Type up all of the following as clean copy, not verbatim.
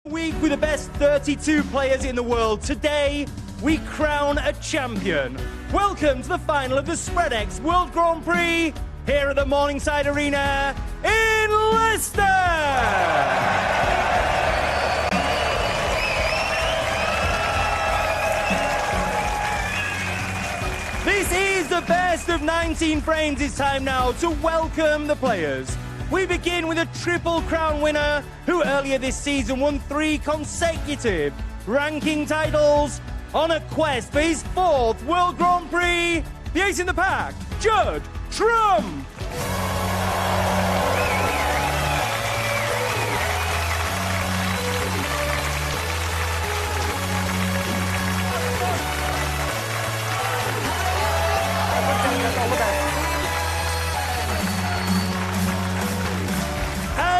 Week with the best 32 players in the world. Today, we crown a champion. Welcome to the final of the SpreadX World Grand Prix here at the Morningside Arena in Leicester. This is the best of 19 frames. It's time now to welcome the players. We begin with a Triple Crown winner who earlier this season won 3 consecutive ranking titles on a quest for his 4th World Grand Prix. The ace in the pack, Judd Trump.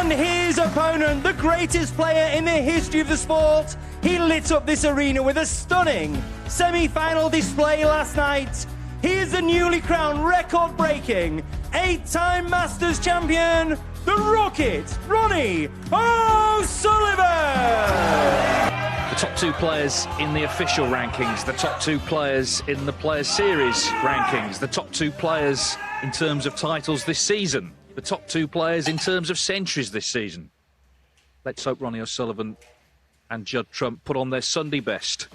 And his opponent, the greatest player in the history of the sport, he lit up this arena with a stunning semi-final display last night. He is the newly crowned record-breaking 8-time Masters champion, the Rocket, Ronnie O'Sullivan. The top 2 players in the official rankings, the top 2 players in the Players' Series rankings, the top 2 players in terms of titles this season, the top 2 players in terms of centuries this season. Let's hope Ronnie O'Sullivan and Judd Trump put on their Sunday best.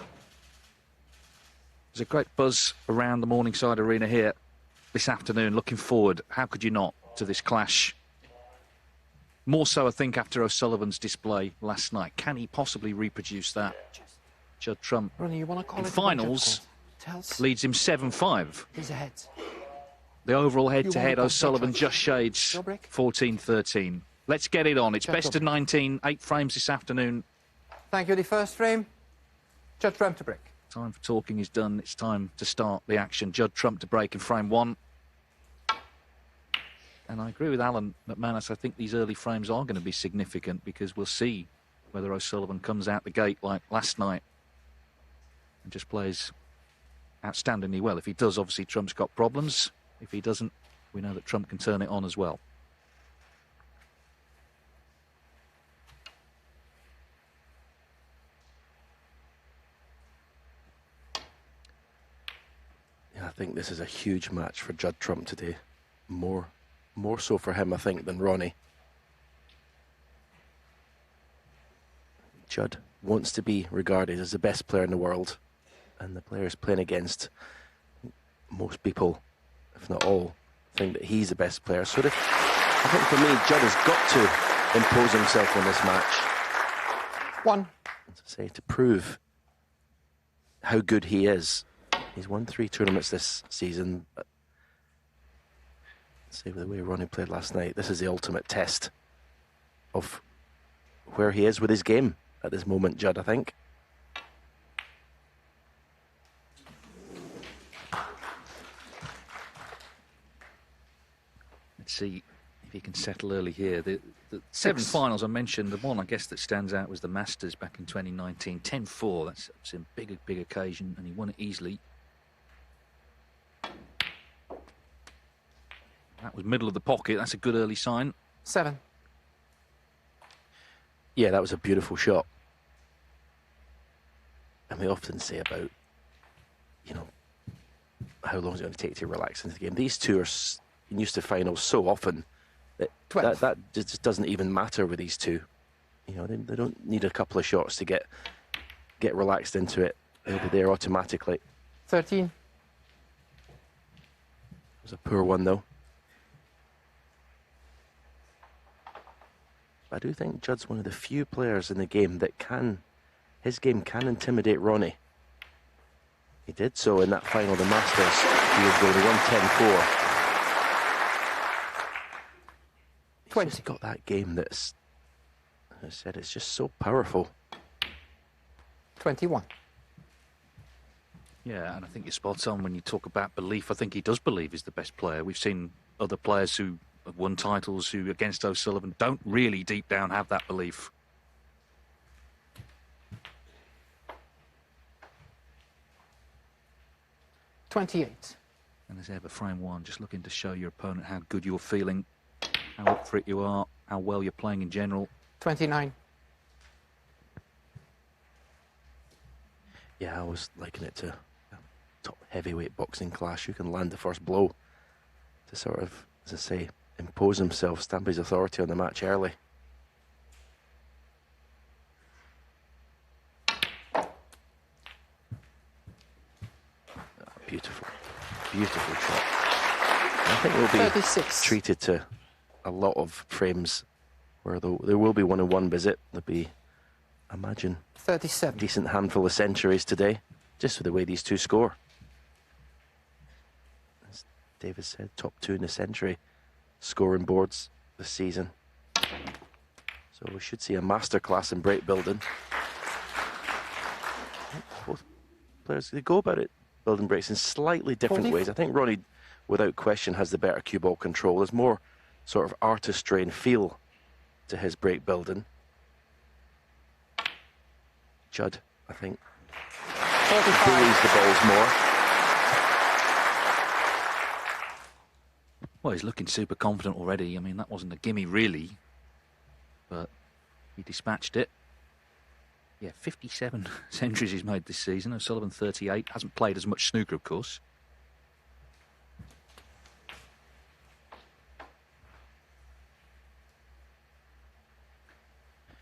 There's a great buzz around the Morningside Arena here this afternoon. Looking forward, how could you not, to this clash? More so, I think, after O'Sullivan's display last night. Can he possibly reproduce that? Judd Trump, Ronnie, you want to call in it finals, leads him 7-5. He's ahead. The overall head-to-head, O'Sullivan just shades 14-13. Let's get it on. It's best of 19, 8 frames this afternoon. Thank you. The first frame, Judd Trump to break. Time for talking is done. It's time to start the action. Judd Trump to break in frame 1. And I agree with Alan McManus. I think these early frames are going to be significant because we'll see whether O'Sullivan comes out the gate like last night and just plays outstandingly well. If he does, obviously Trump's got problems. If he doesn't, we know that Trump can turn it on as well. I think this is a huge match for Judd Trump today. More so for him, I think, than Ronnie. Judd wants to be regarded as the best player in the world, and the players playing against, most people, if not all, think that he's the best player. So I think for me, Judd has got to impose himself on this match. 1. As I say, to prove how good he is. He's won 3 tournaments this season. But say with the way Ronnie played last night, this is the ultimate test of where he is with his game at this moment, Judd, I think. Let's see if he can settle early here. The 7 finals I mentioned, the one I guess that stands out was the Masters back in 2019. 10-4, that's a big occasion, and he won it easily. That was middle of the pocket. That's a good early sign. 7. Yeah, that was a beautiful shot. And we often say about, how long is it going to take to relax into the game. These two are used to finals so often that that just doesn't even matter with these two. They don't need a couple of shots to get relaxed into it. They'll be there automatically. 13. It was a poor one, though. I do think Judd's one of the few players in the game that his game can intimidate Ronnie. He did so in that final of the Masters. He was going 1-10-4. 20. He's got that game that's, as I said, it's just so powerful. 21. Yeah, and I think you're spot on when you talk about belief. I think he does believe he's the best player. We've seen other players who have won titles who, against O'Sullivan, don't really deep down have that belief. 28. And as ever, frame 1, just looking to show your opponent how good you're feeling, how up for it you are, how well you're playing in general. 29. Yeah, I was liking it to a top heavyweight boxing clash. Who can land the first blow to sort of, as I say, impose himself, stamp his authority on the match early. Beautiful, beautiful shot. I think we'll be 36. treated to a lot of frames where there will be 1-on-1 visit. There'll be, imagine, 37. a decent handful of centuries today, just for the way these two score. As David said, top 2 in the century scoring boards this season. So we should see a masterclass in break building. Both players, they go about it, building breaks in slightly different ways. I think Ronnie, without question, has the better cue ball control. There's more sort of artistry and feel to his break building. Judd, I think, bullies the balls more. Well, he's looking super confident already. I mean, that wasn't a gimme, really. But he dispatched it. Yeah, 57 centuries he's made this season. O'Sullivan 38. Hasn't played as much snooker, of course.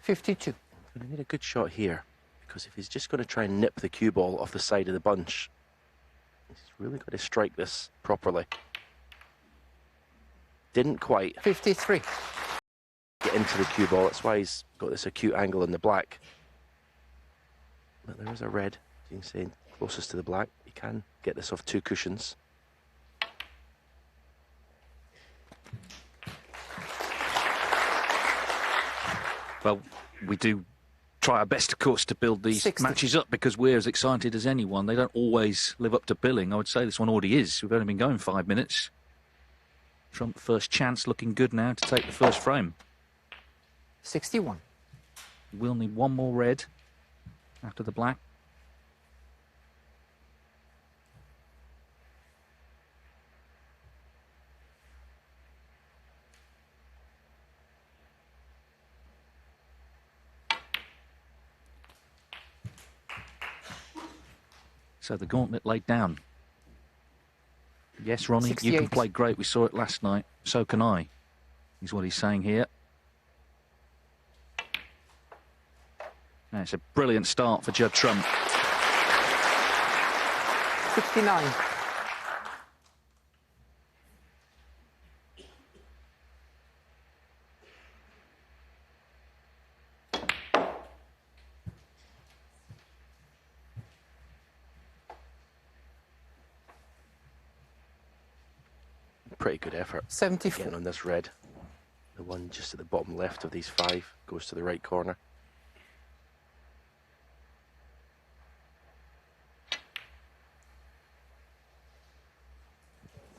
$52. Going to need a good shot here, because if he's just going to try and nip the cue ball off the side of the bunch, he's really got to strike this properly. Didn't quite 53. get into the cue ball. That's why he's got this acute angle in the black. But there is a red, as you can see, closest to the black. You can get this off 2 cushions. Well, we do try our best, of course, to build these 60. matches up because we're as excited as anyone. They don't always live up to billing. I would say this one already is. We've only been going 5 minutes. Trump first chance, looking good now to take the first frame. 61. We'll need one more red after the black. So the gauntlet laid down. Yes, Ronnie, 68. you can play great. We saw it last night. So can I, is what he's saying here. Now, it's a brilliant start for Judd Trump. 69. Pretty good effort 74. getting on this red. The one just at the bottom left of these 5 goes to the right corner.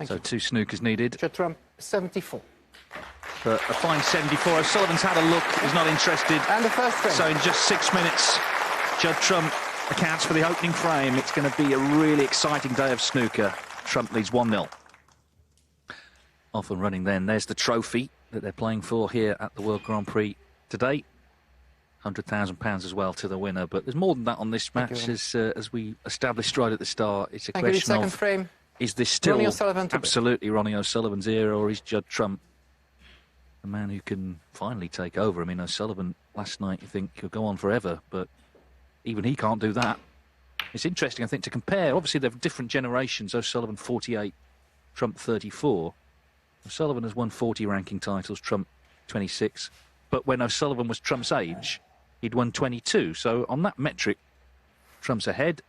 So 2 snookers needed. Judd Trump, 74. But a fine 74. O'Sullivan's had a look. He's not interested. And the first frame. So in just 6 minutes, Judd Trump accounts for the opening frame. It's going to be a really exciting day of snooker. Trump leads 1-0. Off and running then. There's the trophy that they're playing for here at the World Grand Prix today. £100,000 as well to the winner. But there's more than that on this match, as we established right at the start. It's a question second of, frame. is this still Ronnie O'Sullivan to absolutely Ronnie O'Sullivan's era, or is Judd Trump the man who can finally take over? I mean, O'Sullivan last night, you think he'll go on forever, but even he can't do that. It's interesting, I think, to compare. Obviously, they're different generations. O'Sullivan 48, Trump 34. O'Sullivan has won 40 ranking titles, Trump 26. But when O'Sullivan was Trump's age, he'd won 22. So on that metric, Trump's ahead.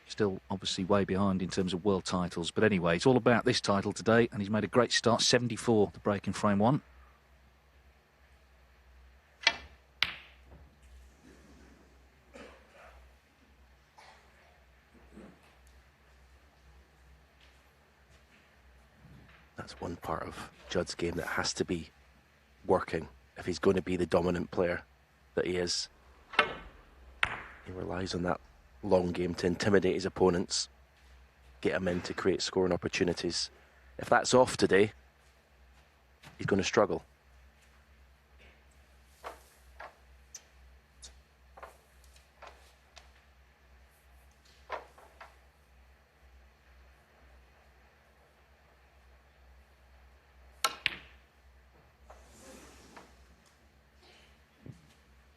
Still, obviously, way behind in terms of world titles. But anyway, it's all about this title today, and he's made a great start. 74, the break in frame 1. That's one part of Judd's game that has to be working if he's going to be the dominant player that he is. He relies on that long game to intimidate his opponents, get him in to create scoring opportunities. If that's off today, he's going to struggle.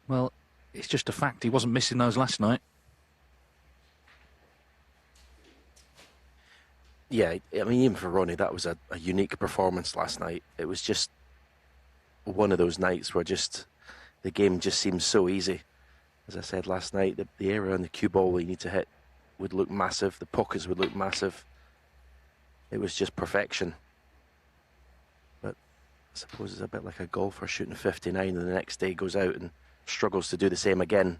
Well, it's just a fact he wasn't missing those last night. Yeah, I mean, even for Ronnie, that was a unique performance last night. It was just one of those nights where just the game just seems so easy. As I said last night, the area on the cue ball you need to hit would look massive. The pockets would look massive. It was just perfection. But I suppose it's a bit like a golfer shooting 59 and the next day goes out and struggles to do the same again.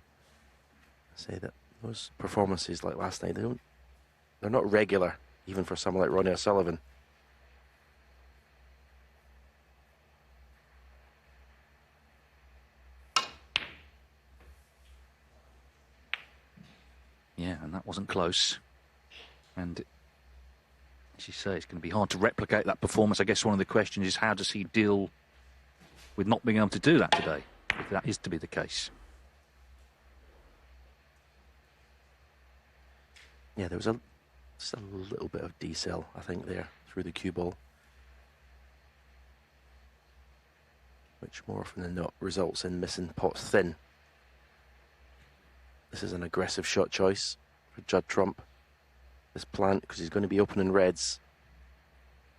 I say that those performances like last night, they're not regular, even for someone like Ronnie O'Sullivan. Yeah, and that wasn't close. And as you say, it's going to be hard to replicate that performance. I guess one of the questions is, how does he deal with not being able to do that today, if that is to be the case? Yeah, there was just a little bit of decel, I think, there through the cue ball, which more often than not results in missing pots thin. This is an aggressive shot choice for Judd Trump, this plant, because he's going to be opening reds.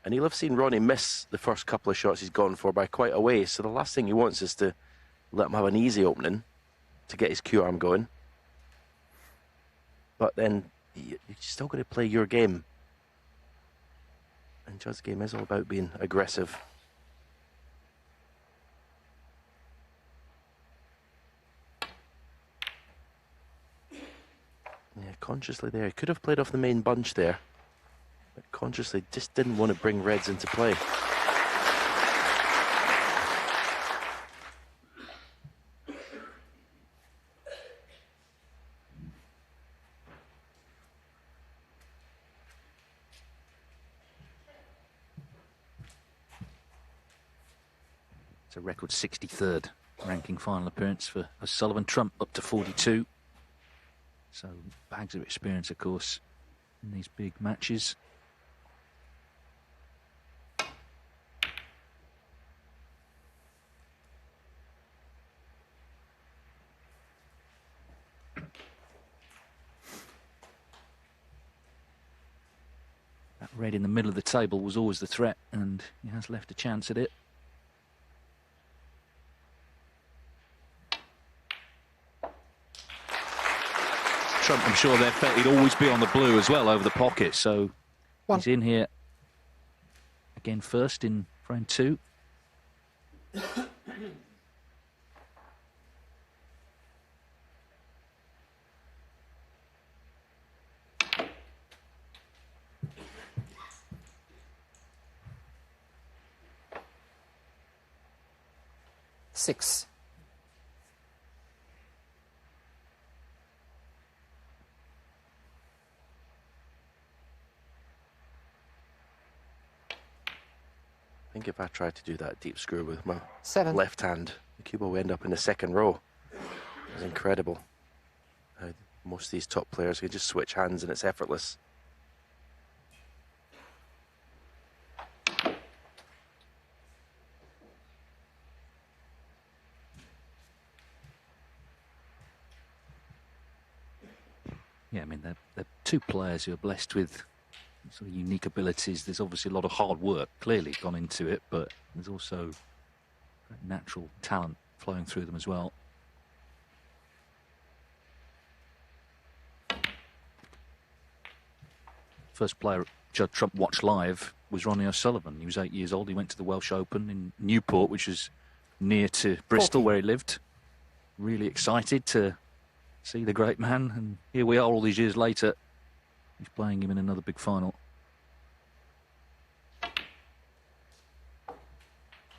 And he'll have seen Ronnie miss the first couple of shots he's gone for by quite a way, so the last thing he wants is to let him have an easy opening to get his cue arm going. But then you're still going to play your game. And Judd's game is all about being aggressive. Yeah, consciously there. He could have played off the main bunch there, but consciously just didn't want to bring reds into play. It's a record 63rd ranking final appearance for O'Sullivan. Trump up to 42. So bags of experience, of course, in these big matches. That red in the middle of the table was always the threat, and he has left a chance at it. Trump, I'm sure they felt he'd always be on the blue as well over the pocket, so he's in here again first in frame 2. Six. I think if I tried to do that deep screw with my Seven. left hand, the cue ball would end up in the second row. It was incredible how most of these top players can just switch hands and it's effortless. Yeah, I mean, they're two players who are blessed with sort of unique abilities. There's obviously a lot of hard work clearly gone into it, but there's also natural talent flowing through them as well. First player Judd Trump watched live was Ronnie O'Sullivan. He was 8 years old. He went to the Welsh Open in Newport, which is near to Bristol, where he lived. Really excited to see the great man, and here we are all these years later. He's playing him in another big final.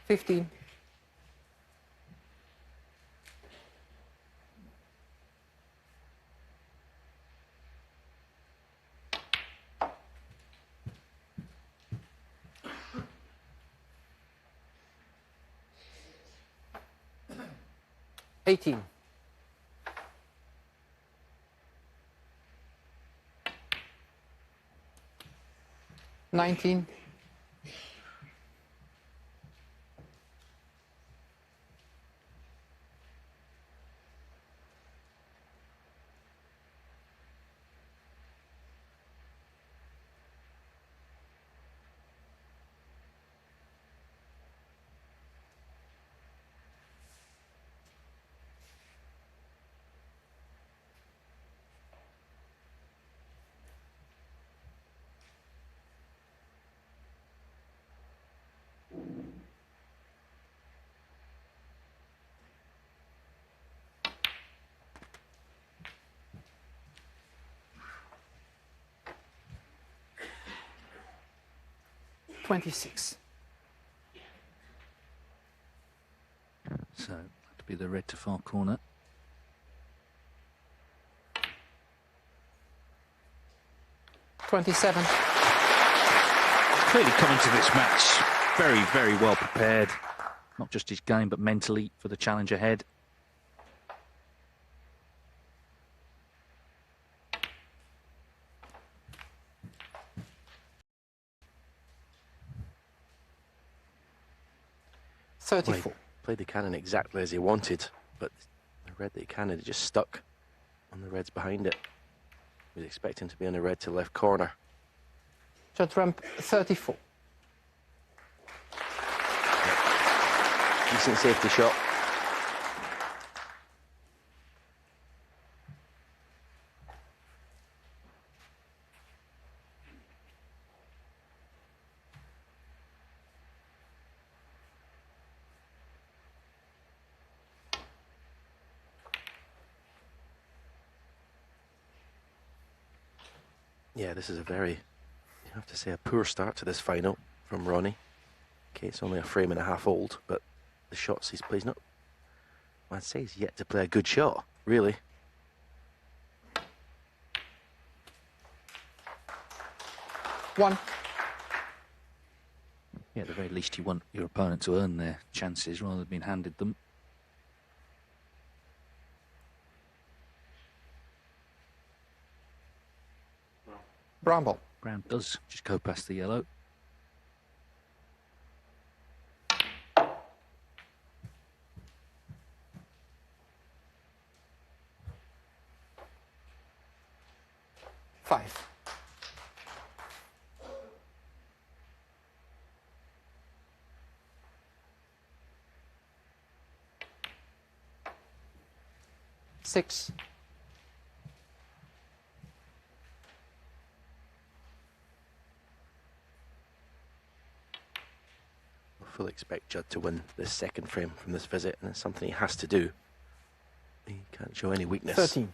15. $18. 19. 26. So, that'd be the red to far corner. $27. Clearly coming to this match very, very well prepared. Not just his game, but mentally for the challenge ahead. $34. Played the cannon exactly as he wanted, but the red that he cannoned, it just stuck on the reds behind it. He was expecting to be on the red to left corner. Judge ramp 34. Decent safety shot. Yeah, this is a very, you have to say, a poor start to this final from Ronnie. Okay, it's only a frame and a half old, but the shots he's played, not, I'd say he's yet to play a good shot, really. One. Yeah, at the very least you want your opponent to earn their chances rather than being handed them. Brown ball. Brown does just go past the yellow. Five. Six. I fully expect Judd to win this second frame from this visit, and it's something he has to do. He can't show any weakness 13.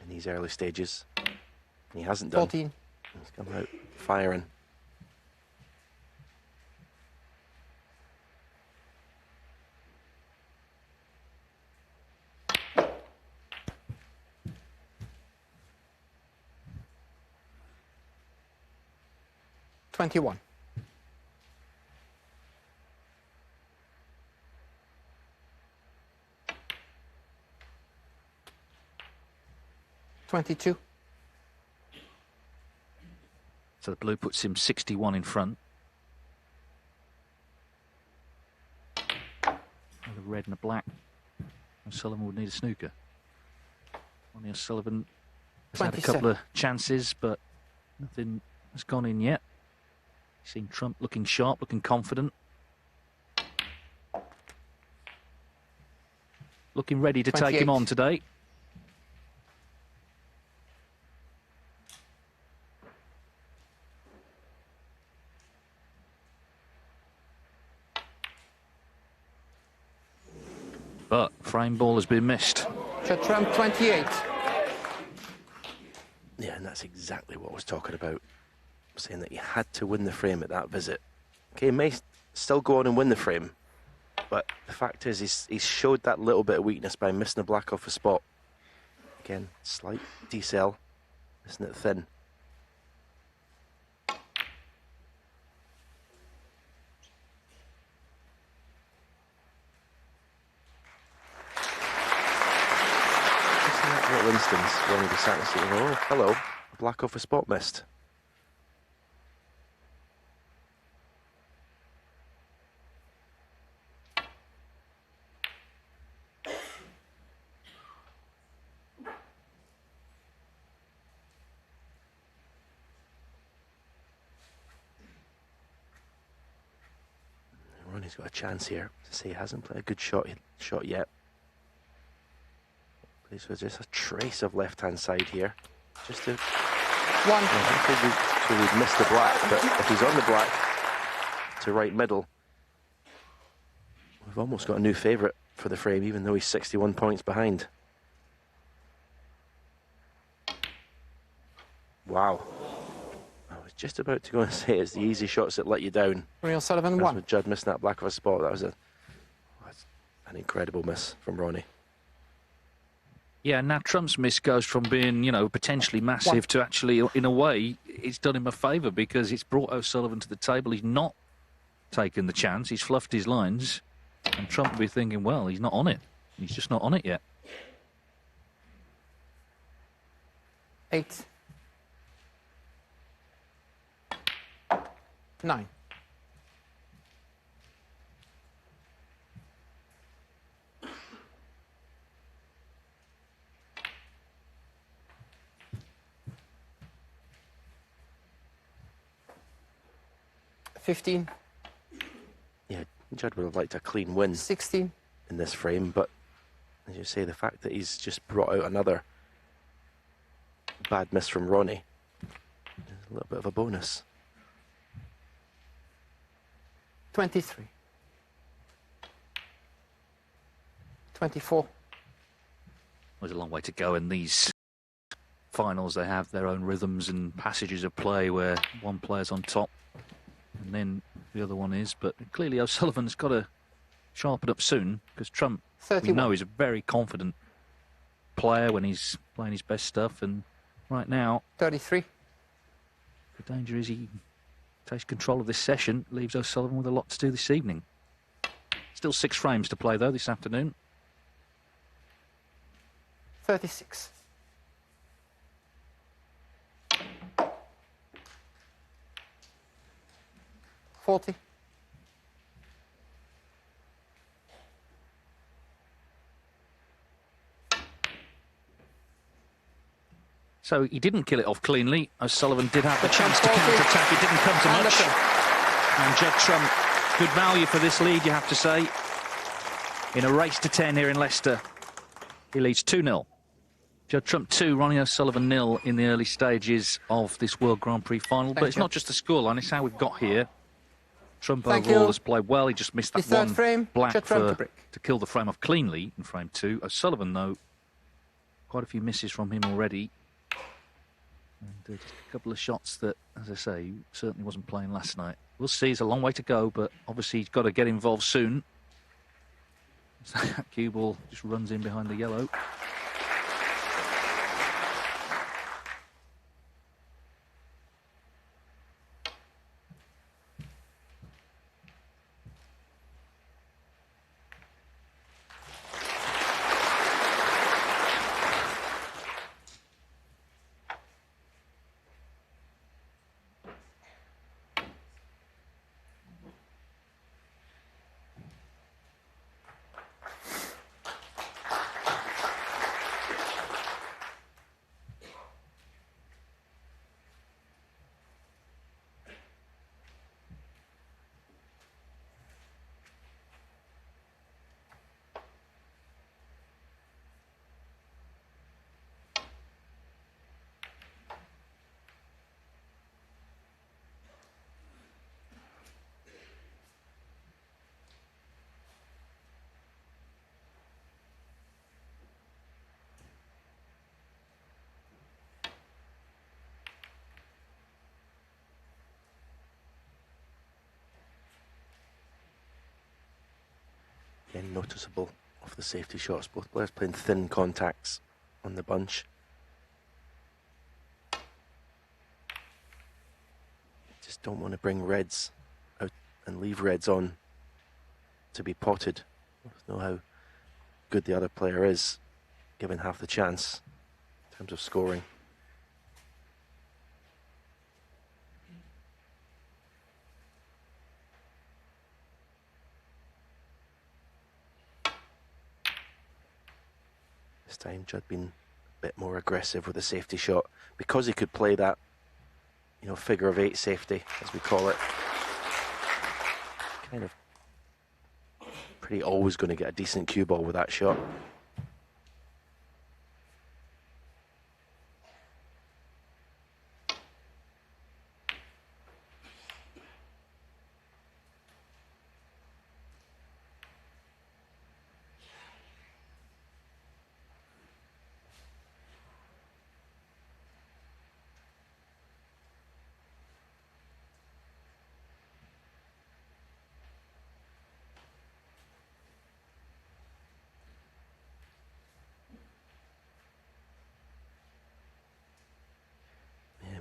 in these early stages. And he hasn't done. 14. He's come out firing. $21. $22. So the blue puts him 61 in front. With a red and a black. O'Sullivan would need a snooker. Ronnie O'Sullivan has had a 27. couple of chances, but nothing has gone in yet. Seen Trump looking sharp, looking confident. Looking ready to take him 28. on today. But frame ball has been missed. Judge ramp 28. Yeah, and that's exactly what I was talking about. Saying that he had to win the frame at that visit. Okay, he may still go on and win the frame, but the fact is he's showed that little bit of weakness by missing the black off a spot. Again, slight decel, isn't it thin? Just in that little instance when he was sat and saying, oh, hello, black off a spot missed. Ronnie's got a chance here to say he hasn't played a good shot yet. Plays with just a trace of left-hand side here. Just to... One. So we've missed the black, but if he's on the black to right middle, we've almost got a new favourite for the frame, even though he's 61 points behind. Wow. That was just about to go and say it's the easy shots that let you down. Ronnie O'Sullivan, That's 1. with Judd missing that black of a spot. That's an incredible miss from Ronnie. Yeah, now Trump's miss goes from being, you know, potentially massive to actually, in a way, it's done him a favour because it's brought O'Sullivan to the table. He's not taken the chance. He's fluffed his lines. And Trump will be thinking, well, he's not on it. He's just not on it yet. 8. 9. $15. Yeah, Judd would have liked a clean win 16. in this frame, but as you say, the fact that he's just brought out another bad miss from Ronnie is a little bit of a bonus. 23. 24. There's a long way to go in these finals. They have their own rhythms and passages of play where one player's on top and then the other one is. But clearly O'Sullivan's got to sharpen up soon because Trump, 31. we know, is a very confident player when he's playing his best stuff. And right now, 33. the danger is he takes control of this session, leaves O'Sullivan with a lot to do this evening. Still 6 frames to play, though, this afternoon. 36. 40. So he didn't kill it off cleanly. O'Sullivan did have the chance to counter-attack. It didn't come to much. And Judd Trump, good value for this lead, you have to say. In a race to 10 here in Leicester, he leads 2-0. Judd Trump 2, Ronnie O'Sullivan 0 in the early stages of this World Grand Prix final. But it's not just the scoreline, it's how we've got here. Trump overall has played well. He just missed that one frame, black to kill the frame off cleanly in frame 2. O'Sullivan, though, quite a few misses from him already. And just a couple of shots that, as I say, he certainly wasn't playing last night. We'll see. It's a long way to go, but obviously he's got to get involved soon. So that cue ball just runs in behind the yellow. Again, noticeable off the safety shots. Both players playing thin contacts on the bunch. Just don't want to bring reds out and leave reds on to be potted. I don't know how good the other player is, given half the chance in terms of scoring. This time Judd been a bit more aggressive with the safety shot because he could play that, you know, figure of 8 safety, as we call it. Kind of pretty always going to get a decent cue ball with that shot.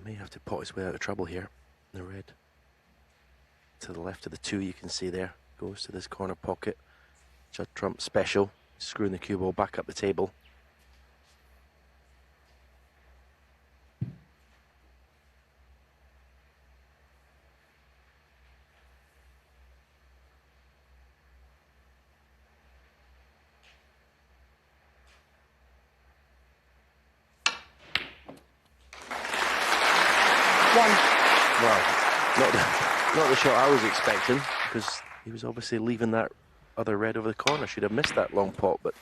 may have to pot his way out of trouble here. The red to the left of the 2 you can see there goes to this corner pocket. Judd Trump special, screwing the cue ball back up the table. Well, not the shot I was expecting, because he was obviously leaving that other red over the corner. Should have missed that long pot, but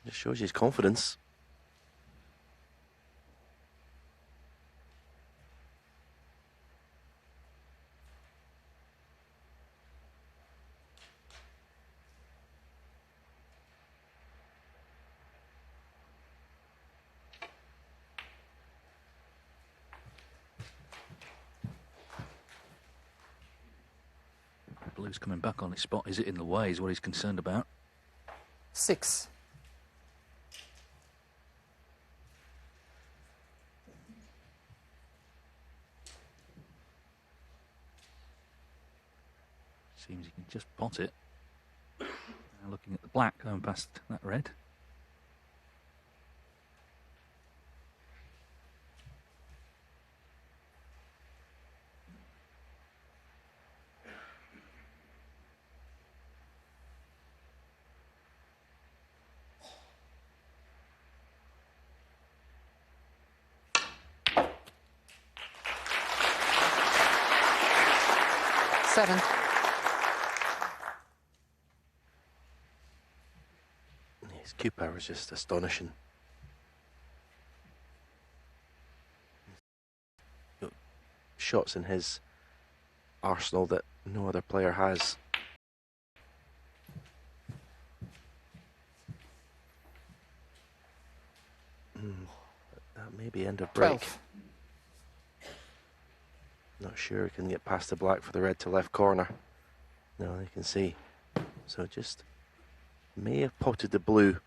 it shows his confidence. Blue's coming back on his spot. Is it in the way is what he's concerned about. 6. Seems he can just pot it. Now looking at the black going past that red. His cue power is just astonishing. Got shots in his arsenal that no other player has. That may be end of break. 12. Not sure he can get past the black for the red to left corner. No, you can see. So just may have potted the blue,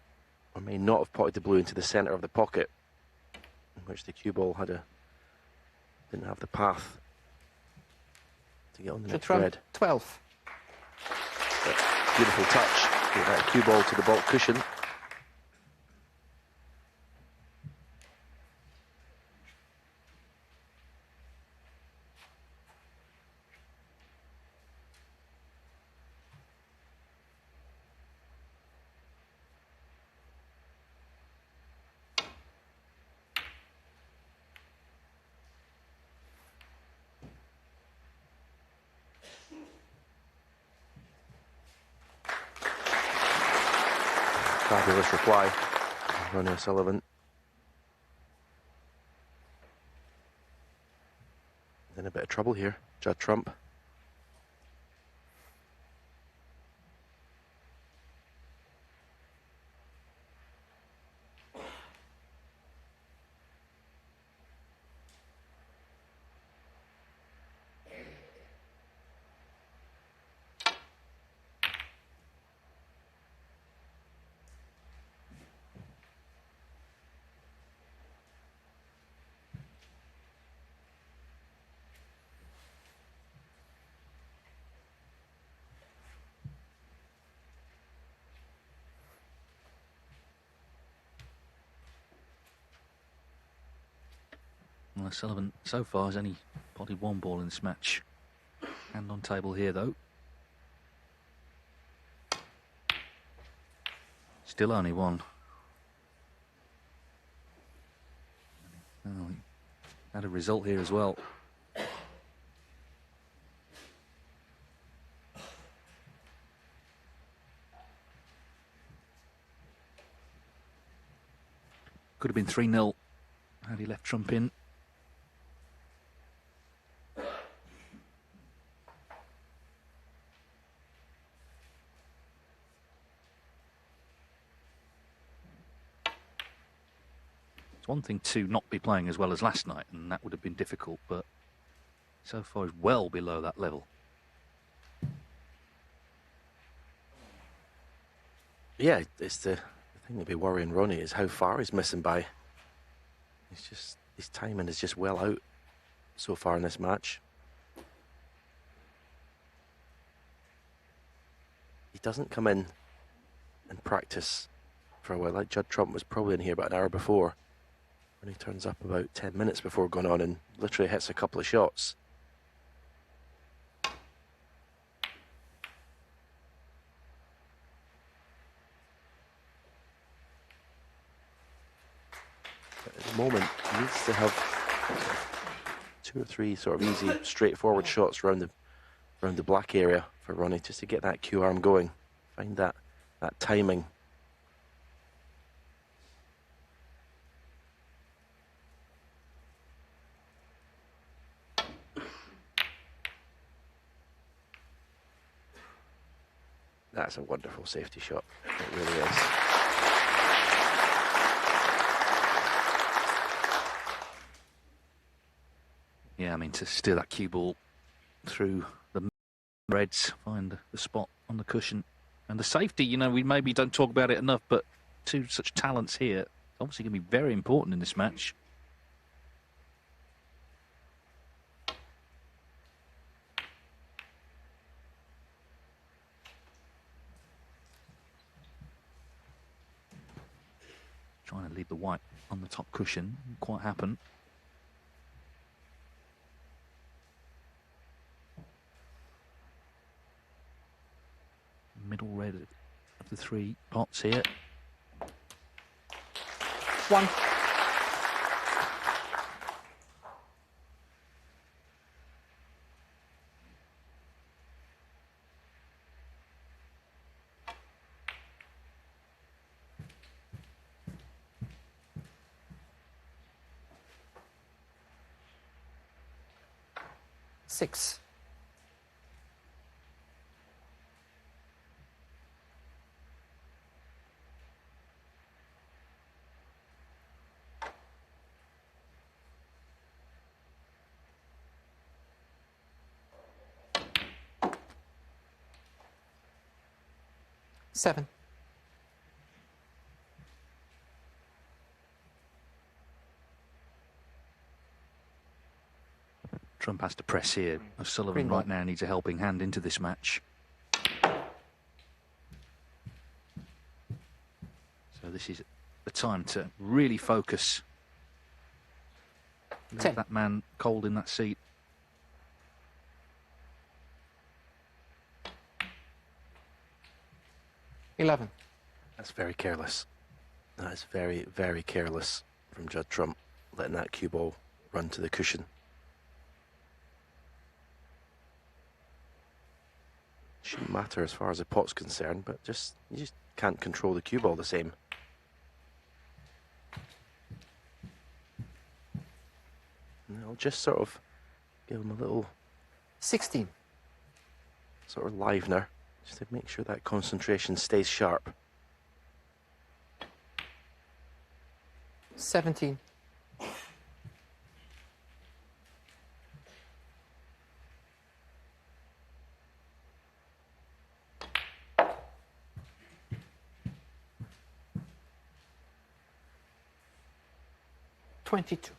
or may not have potted the blue into the centre of the pocket, in which the cue ball didn't have the path to get on the next red. 12. But beautiful touch. Get that cue ball to the baulk cushion. Fabulous reply, Ronnie O'Sullivan. In a bit of trouble here, Judd Trump. Well, Sullivan so far has only potted 1 ball in this match. Hand on table here, though. Still only 1. Oh, he had a result here as well. Could have been 3-0 had he left Trump in. It's one thing to not be playing as well as last night, and that would have been difficult, but so far he's well below that level. Yeah, it's the thing that'd be worrying Ronnie is how far he's missing by. It's just, his timing is just well out. so far in this match. He doesn't come in and practice for a while. Like Judd Trump was probably in here about an hour before, when he turns up about 10 minutes before going on and literally hits a couple of shots. But at the moment, he needs to have 2 or 3 sort of easy, straightforward shots around the black area for Ronnie, just to get that Q arm going. Find that timing. That's a wonderful safety shot. It really is. Yeah, I mean, to steer that cue ball through the reds, find the spot on the cushion. And the safety, you know, we maybe don't talk about it enough, but two such talents here, obviously going to be very important in this match. Trying to leave the white on the top cushion. Didn't quite happen. Middle red of the 3 pots here. 1. Six. Seven. Trump has to press here. O'Sullivan right now needs a helping hand into this match. So this is the time to really focus. Leave that man cold in that seat. That's very careless. That is very, very careless from Judd Trump, letting that cue ball run to the cushion. Shouldn't matter as far as the pot's concerned, but you just can't control the cue ball the same. And I'll just sort of give him a little 16. sort of livener, just to make sure that concentration stays sharp. 17. $22.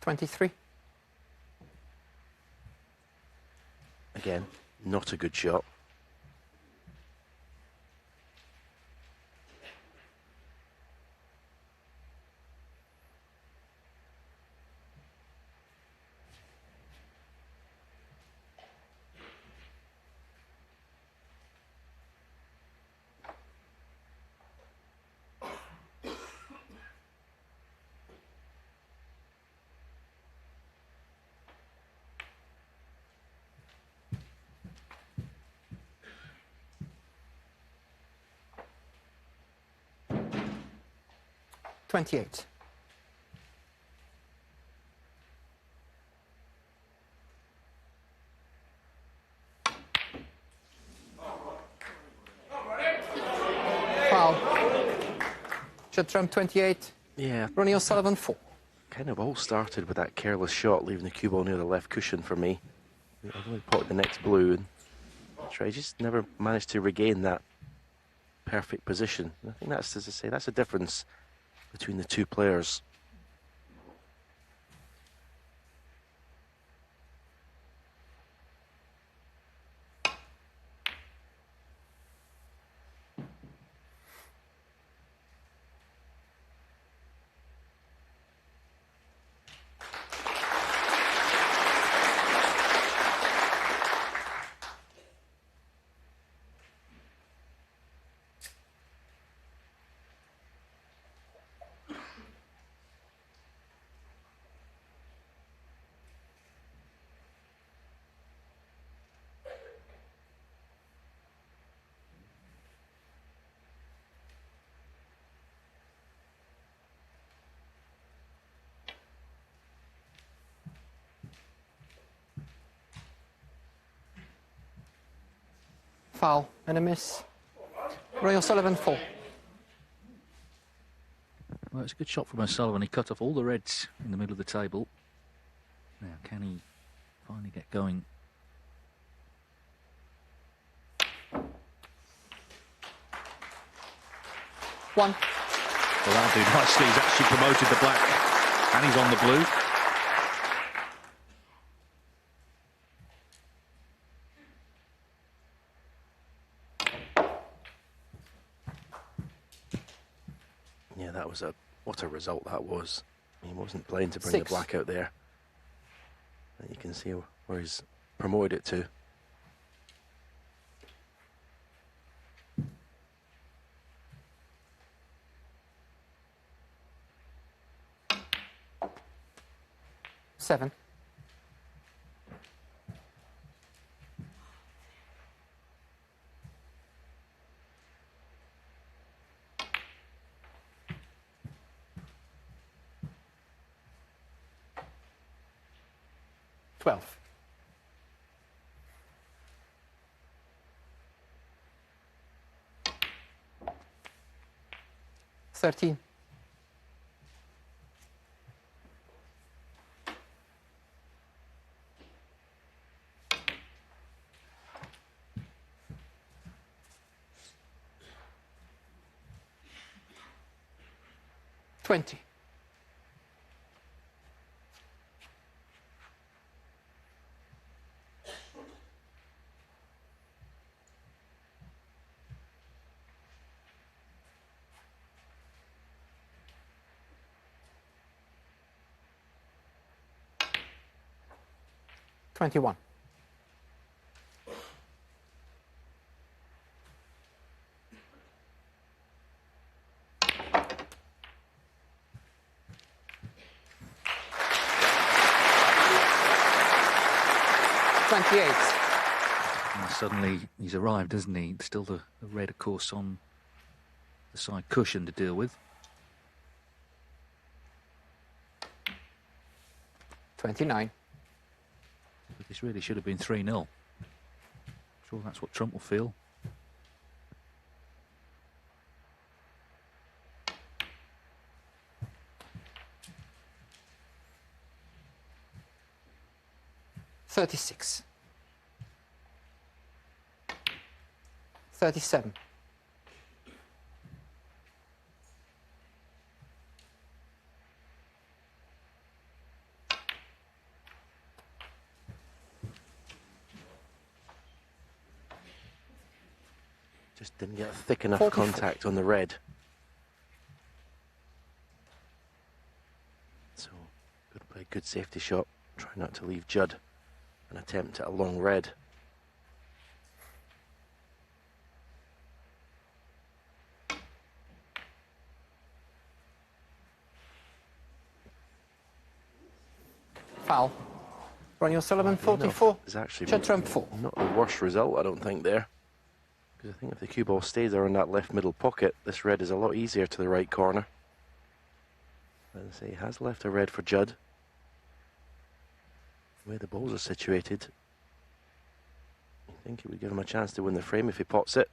$23. Again, not a good shot. $28. Foul. Judd Trump 28. Yeah. Ronnie O'Sullivan 4. Kind of all started with that careless shot, leaving the cue ball near the left cushion for me. I've only potted the next blue, and he just never managed to regain that perfect position. And I think that's, as I say, that's a difference between the two players. Foul and a miss. Ronnie O'Sullivan, 4. Well, it's a good shot from O'Sullivan. He cut off all the reds in the middle of the table. Now, can he finally get going? 1. Well, that'll do nicely. He's actually promoted the black, and he's on the blue. Yeah, that was what a result that was. He wasn't playing to bring 6. the black out there. And you can see where he's promoted it to. Seven. Twelve. Thirteen. 20. $21. And suddenly he's arrived, hasn't he? Still the red, of course, on the side cushion to deal with. 29. But this really should have been 3-0. I'm sure that's what Trump will feel. $36. 37. Just didn't get thick enough 44. contact on the red. So, got to play a good safety shot. Try not to leave Judd an attempt at a long red. Foul. Ronnie O'Sullivan, 44. It's actually Judd Trump, 4. not the worst result, I don't think, there. Because I think if the cue ball stays there in that left middle pocket, this red is a lot easier to the right corner. As I say, he has left a red for Judd. The way the balls are situated, I think it would give him a chance to win the frame if he pots it.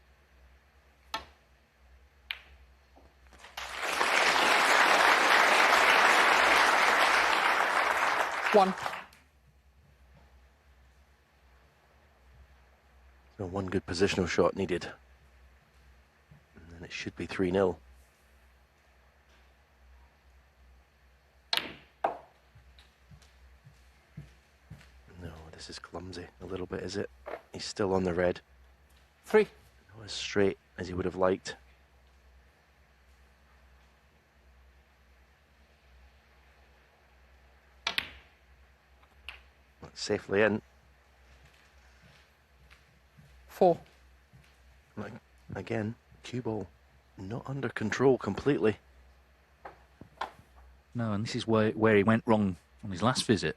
One. So one good positional shot needed. And it should be 3-0. No, this is clumsy a little bit, is it? He's still on the red. 3. Not as straight as he would have liked. That's safely in. 4. Again, cue ball not under control completely. No, and this is where he went wrong on his last visit.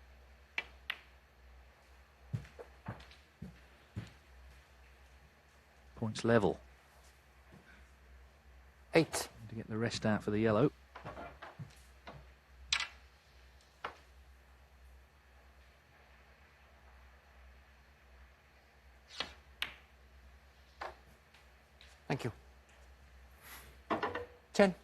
Points level. 8. To get the rest out for the yellow. Thank you. 10.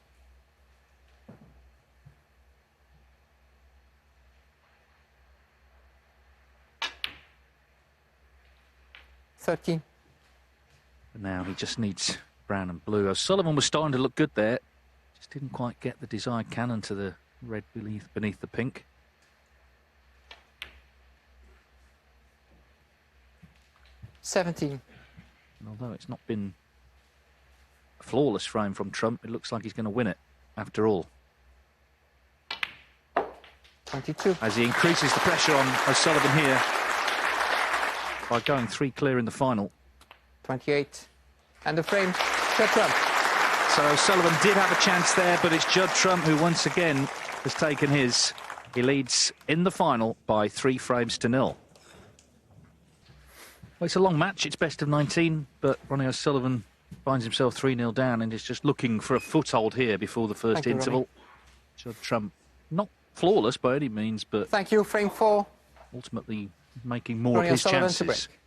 $13. But now he just needs brown and blue. O'Sullivan was starting to look good there. Just didn't quite get the desired cannon to the red beneath the pink. $17. And although it's not been a flawless frame from Trump, it looks like he's going to win it after all. 22. As he increases the pressure on O'Sullivan here by going 3 clear in the final. 28. And the frame, Judd Trump. So O'Sullivan did have a chance there, but it's Judd Trump who once again has taken his. He leads in the final by 3 frames to 0. Well, it's a long match, it's best of 19, but Ronnie O'Sullivan finds himself 3-0 down and is just looking for a foothold here before the first interval. Judd Trump, not flawless by any means, but thank you, frame 4. Ultimately making more Ronnie of his O'Sullivan to chances. break.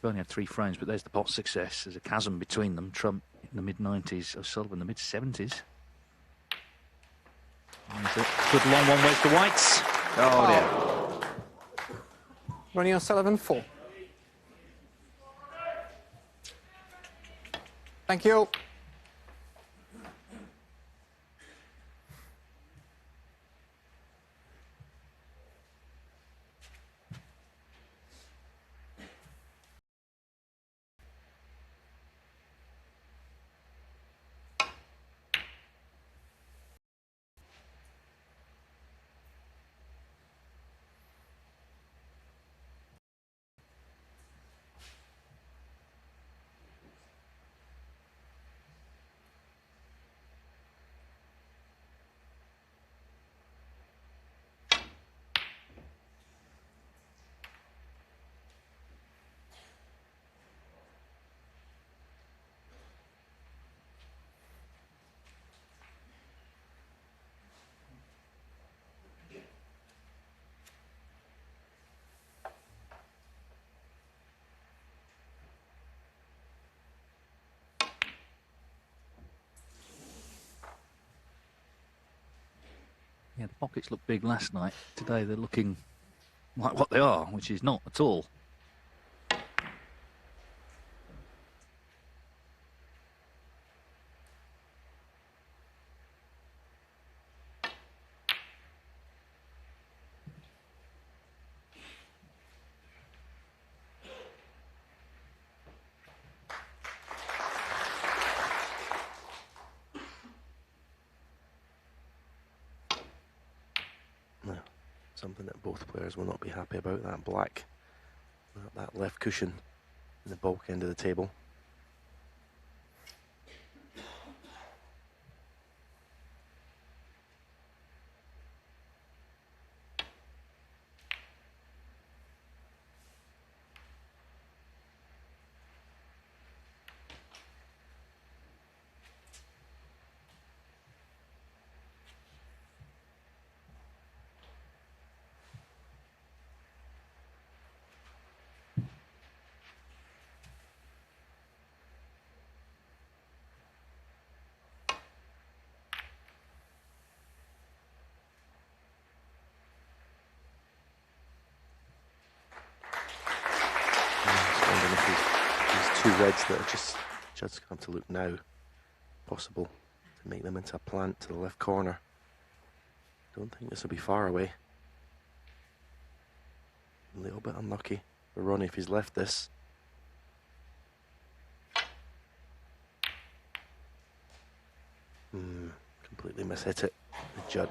We've only had 3 frames, but there's the pot success. There's a chasm between them. Trump in the mid-90s, O'Sullivan in the mid-70s. Good long one, where's the whites? Oh, dear. Ronnie O'Sullivan 4. Thank you. Yeah, the pockets looked big last night. Today they're looking like what they are, which is not at all. Something that both players will not be happy about, that black, that left cushion in the bulk end of the table. two reds that are just, Judd's going to have to look now, possible to make them into a plant to the left corner. Don't think this will be far away. A little bit unlucky for Ronnie if he's left this. Completely mishit it with Judd.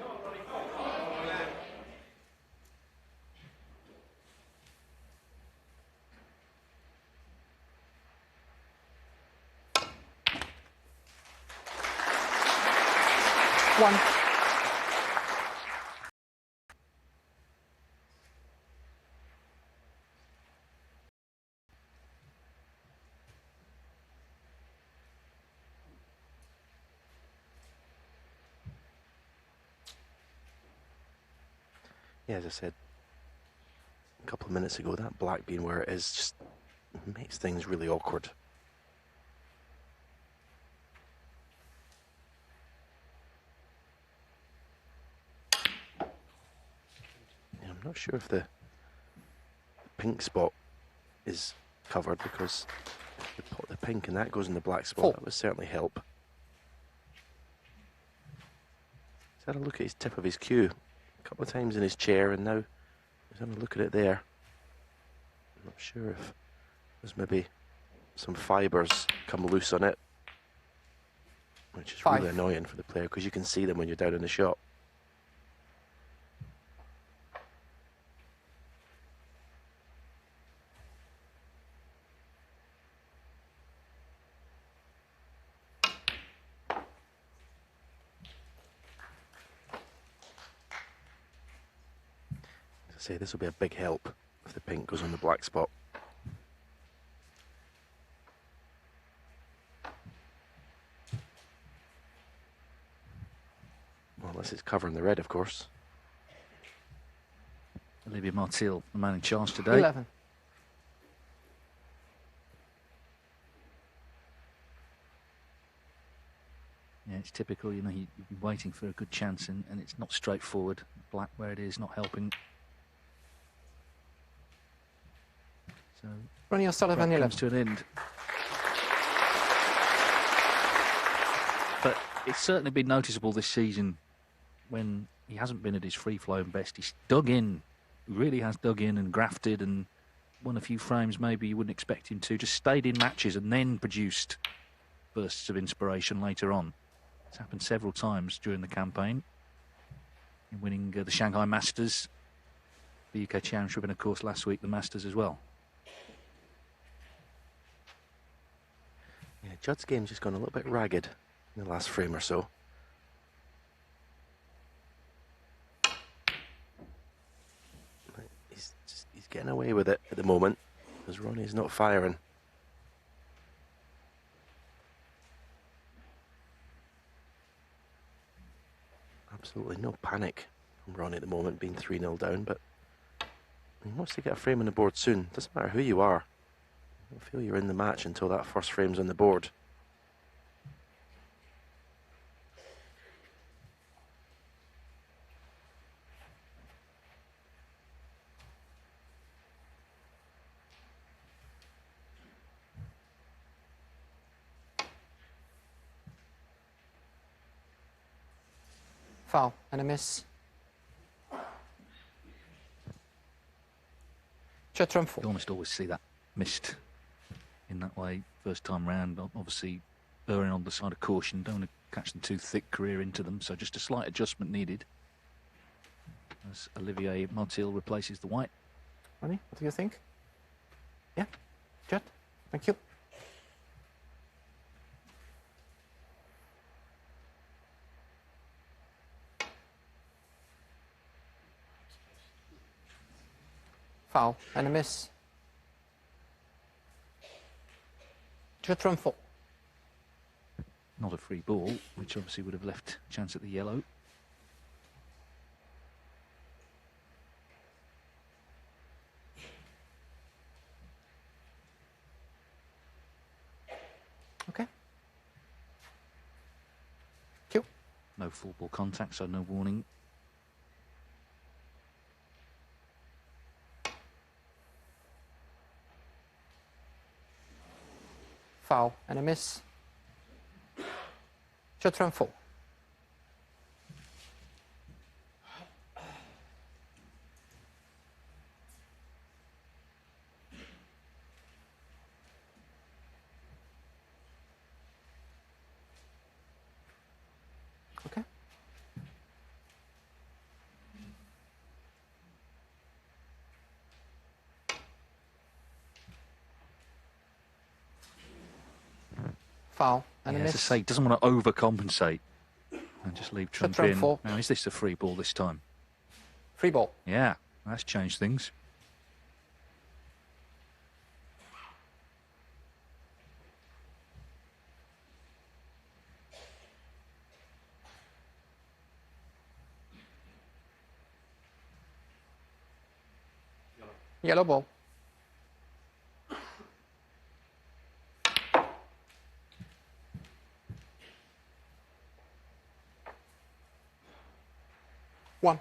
One. Yeah, as I said a couple of minutes ago, that black being where it is just makes things really awkward. I'm not sure if the pink spot is covered, because the pink and that goes in the black spot. That would certainly help. He's had a look at his tip of his cue a couple of times in his chair, and now he's having a look at it there. I'm not sure if there's maybe some fibres come loose on it, which is really annoying for the player, because you can see them when you're down in the shot. Say this will be a big help if the pink goes on the black spot. Well, unless it's covering the red, of course. Olivier Martil, the man in charge today. 11. Yeah, it's typical, you know, you've been waiting for a good chance, and it's not straightforward. Black where it is, not helping. So Ronnie O'Sullivan, 11. comes to an end. But it's certainly been noticeable this season when he hasn't been at his free-flowing best. He's dug in, really has dug in and grafted and won a few frames maybe you wouldn't expect him to. Just stayed in matches and then produced bursts of inspiration later on. It's happened several times during the campaign. Winning the Shanghai Masters, the UK Championship, and of course last week the Masters as well. Yeah, Judd's game's just gone a little bit ragged in the last frame or so. He's getting away with it at the moment, because Ronnie's not firing. Absolutely no panic from Ronnie at the moment, being 3-0 down, but he wants to get a frame on the board soon. Doesn't matter who you are. I don't feel you're in the match until that first frame's on the board. Foul and a miss. Judd You almost always see that missed in that way first time round. Obviously erring on the side of caution, don't want to catch them too thick, career into them, so just a slight adjustment needed as Olivier Martil replaces the white. Ronnie, what do you think? Yeah, Judd, thank you. Foul and a miss. Judd trumful. Not a free ball, which obviously would have left a chance at the yellow. Okay. Cue. No full ball contact, so no warning. Foul and a miss. Judd from 4. Okay. Foul and a As I miss. say, he doesn't want to overcompensate and just leave Trump Trump in. 4. Now, is this a free ball this time? Free ball. Yeah, that's changed things. Yellow ball. One.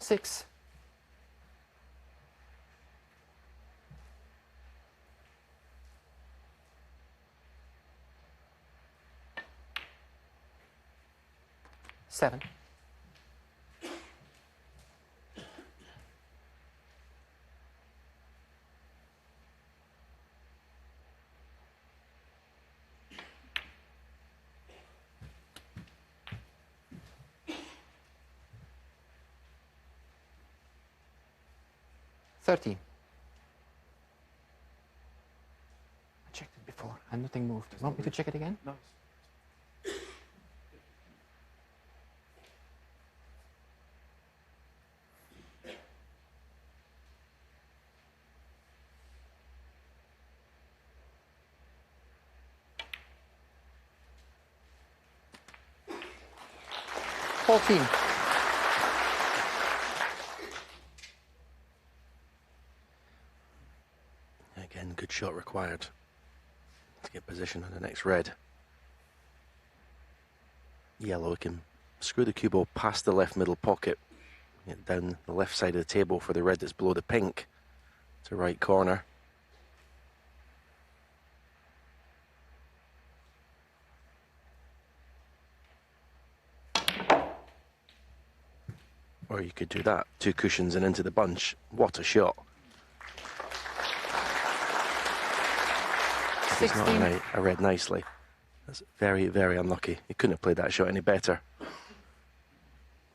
Six. Seven. I checked it before and nothing moved. Want me to check it again? No. 14. Again, good shot required to get position on the next red. Yellow can screw the cue ball past the left middle pocket, get down the left side of the table for the red that's below the pink to right corner. Or you could do that, 2 cushions and into the bunch. What a shot. It's not a red nicely. That's very, very unlucky. He couldn't have played that shot any better.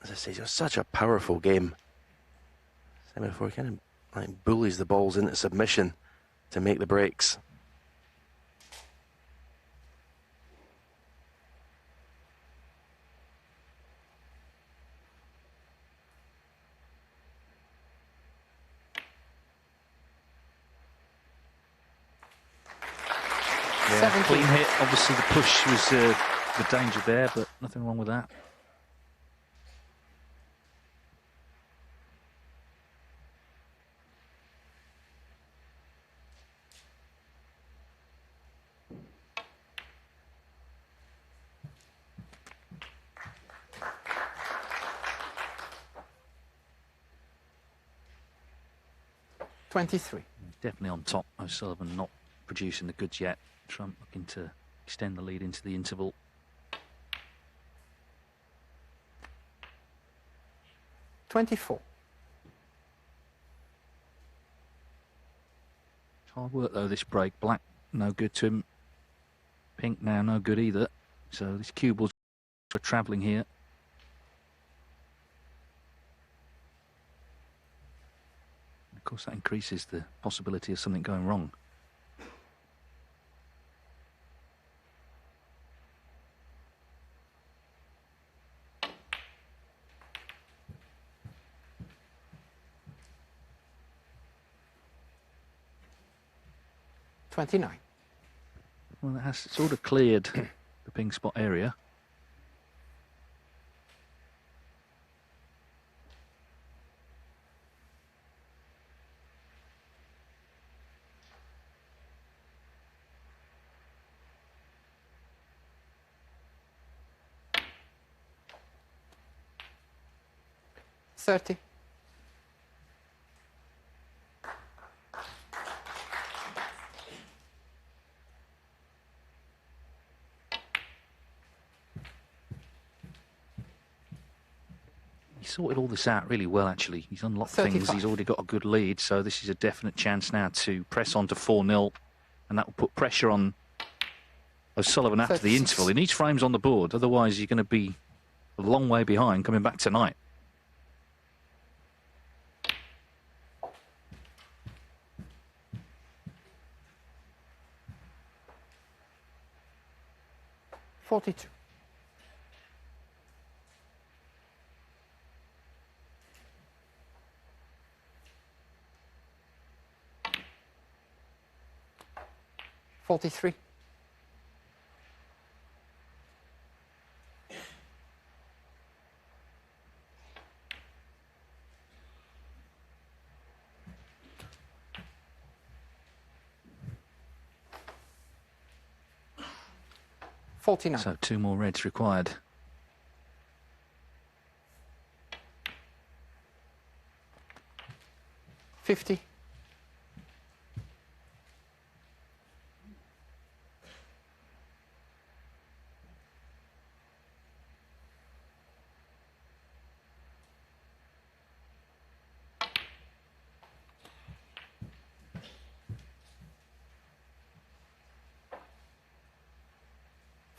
As I say, it's just such a powerful game. Same before, he kind of like bullies the balls into submission to make the breaks. Yeah, clean hit. Obviously, the push was the danger there, but nothing wrong with that. Definitely on top. O'Sullivan not producing the goods yet. Trump looking to extend the lead into the interval. Hard work though this break. Black no good to him. Pink now no good either. So this cue ball's for travelling here. Of course that increases the possibility of something going wrong. Well, it has sort of cleared the pink spot area. 30. He sorted all this out really well, actually. He's unlocked 35. things. He's already got a good lead, so this is a definite chance now to press on to 4-0, and that will put pressure on O'Sullivan after 36. the interval. He needs frames on the board, otherwise you're going to be a long way behind coming back tonight. $42. $43. $49. So 2 more reds required. $50.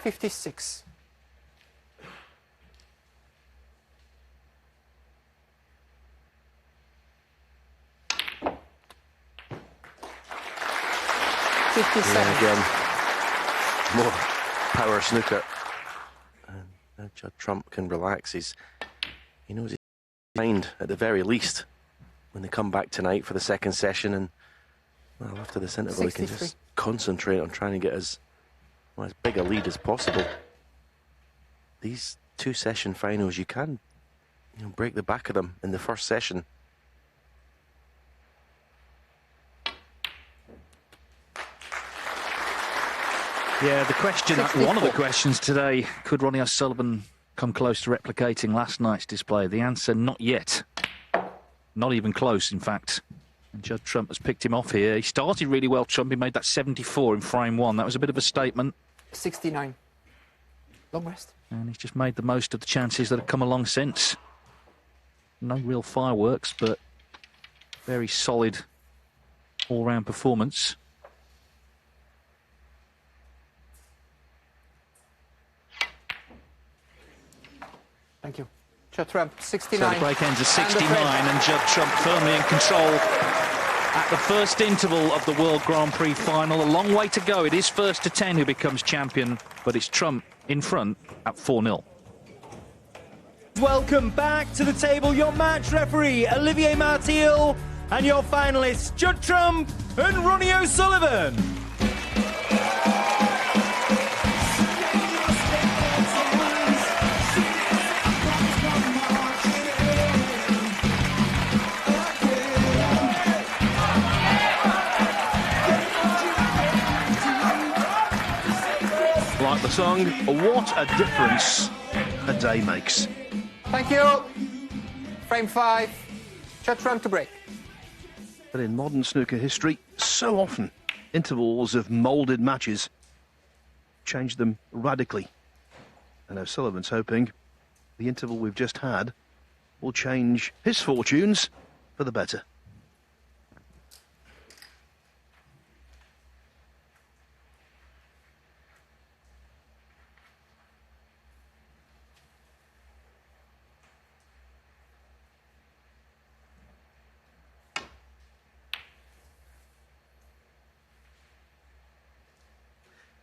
$56. Yeah, again, more power snooker. And now Judd Trump can relax. He knows his mind at the very least when they come back tonight for the second session. And well, after this interval, he can 63. just concentrate on trying to get as big a lead as possible. These 2-session finals, you can break the back of them in the first session. Yeah, the question, 64. one of the questions today, could Ronnie O'Sullivan come close to replicating last night's display? The answer, not yet. Not even close, in fact. And Judd Trump has picked him off here. He started really well, Trump. He made that 74 in frame 1. That was a bit of a statement. 69. Long rest. And he's just made the most of the chances that have come along since. No real fireworks, but very solid all-round performance. Thank you. Judd Trump, So 69. the break ends at And the 69, frame. and Judd Trump firmly in control at the first interval of the World Grand Prix final. A long way to go. It is first to 10 who becomes champion, but it's Trump in front at 4-0. Welcome back to the table, your match referee, Olivier Martial, and your finalists, Judd Trump and Ronnie O'Sullivan. Like the song, what a difference a day makes. Thank you. Frame 5. Judd Trump to break. But in modern snooker history, so often intervals of moulded matches change them radically. And O'Sullivan's hoping the interval we've just had will change his fortunes for the better.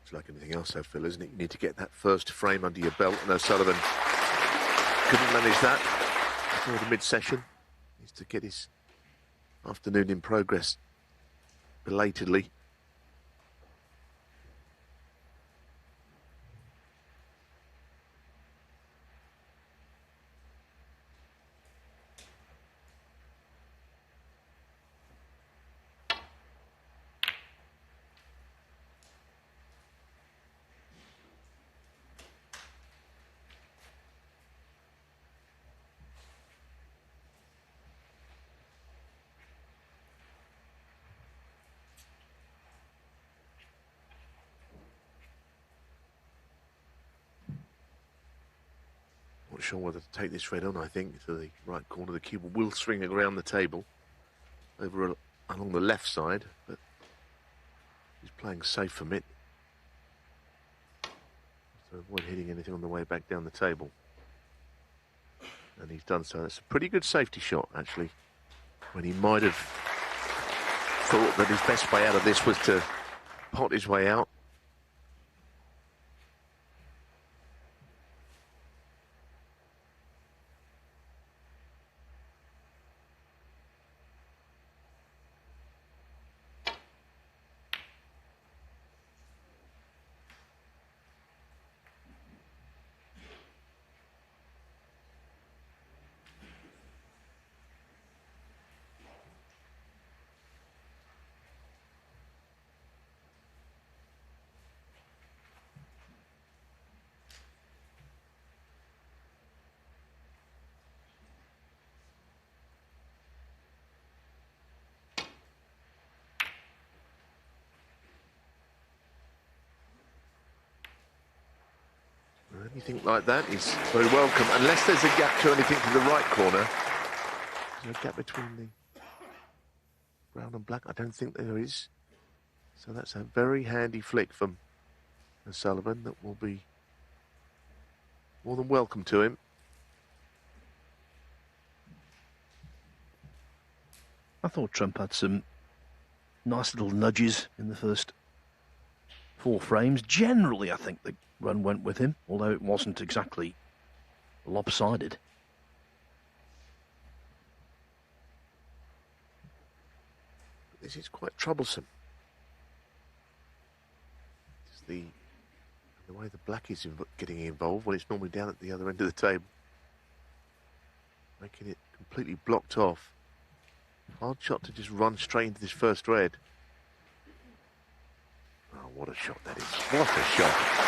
It's like anything else, though, Phil, isn't it? You need to get that first frame under your belt, and O'Sullivan couldn't manage that before the mid-session. Needs to get his afternoon in progress belatedly. sure whether to take this red on, I think, to the right corner. The cue ball will swing around the table over along the left side, but he's playing safe from it. To avoid hitting anything on the way back down the table. And he's done so. That's a pretty good safety shot, actually, when he might have thought that his best way out of this was to pot his way out. Anything like that is very welcome, unless there's a gap to anything to the right corner. There's a gap between the brown and black. I don't think there is. So that's a very handy flick from O'Sullivan that will be more than welcome to him. I thought Trump had some nice little nudges in the first 4 frames. Generally, I think the run went with him, although it wasn't exactly lopsided. This is quite troublesome. It's the way the black is getting involved when it's normally down at the other end of the table, making it completely blocked off. Hard shot to just run straight into this first red. Oh, what a shot that is. What a shot.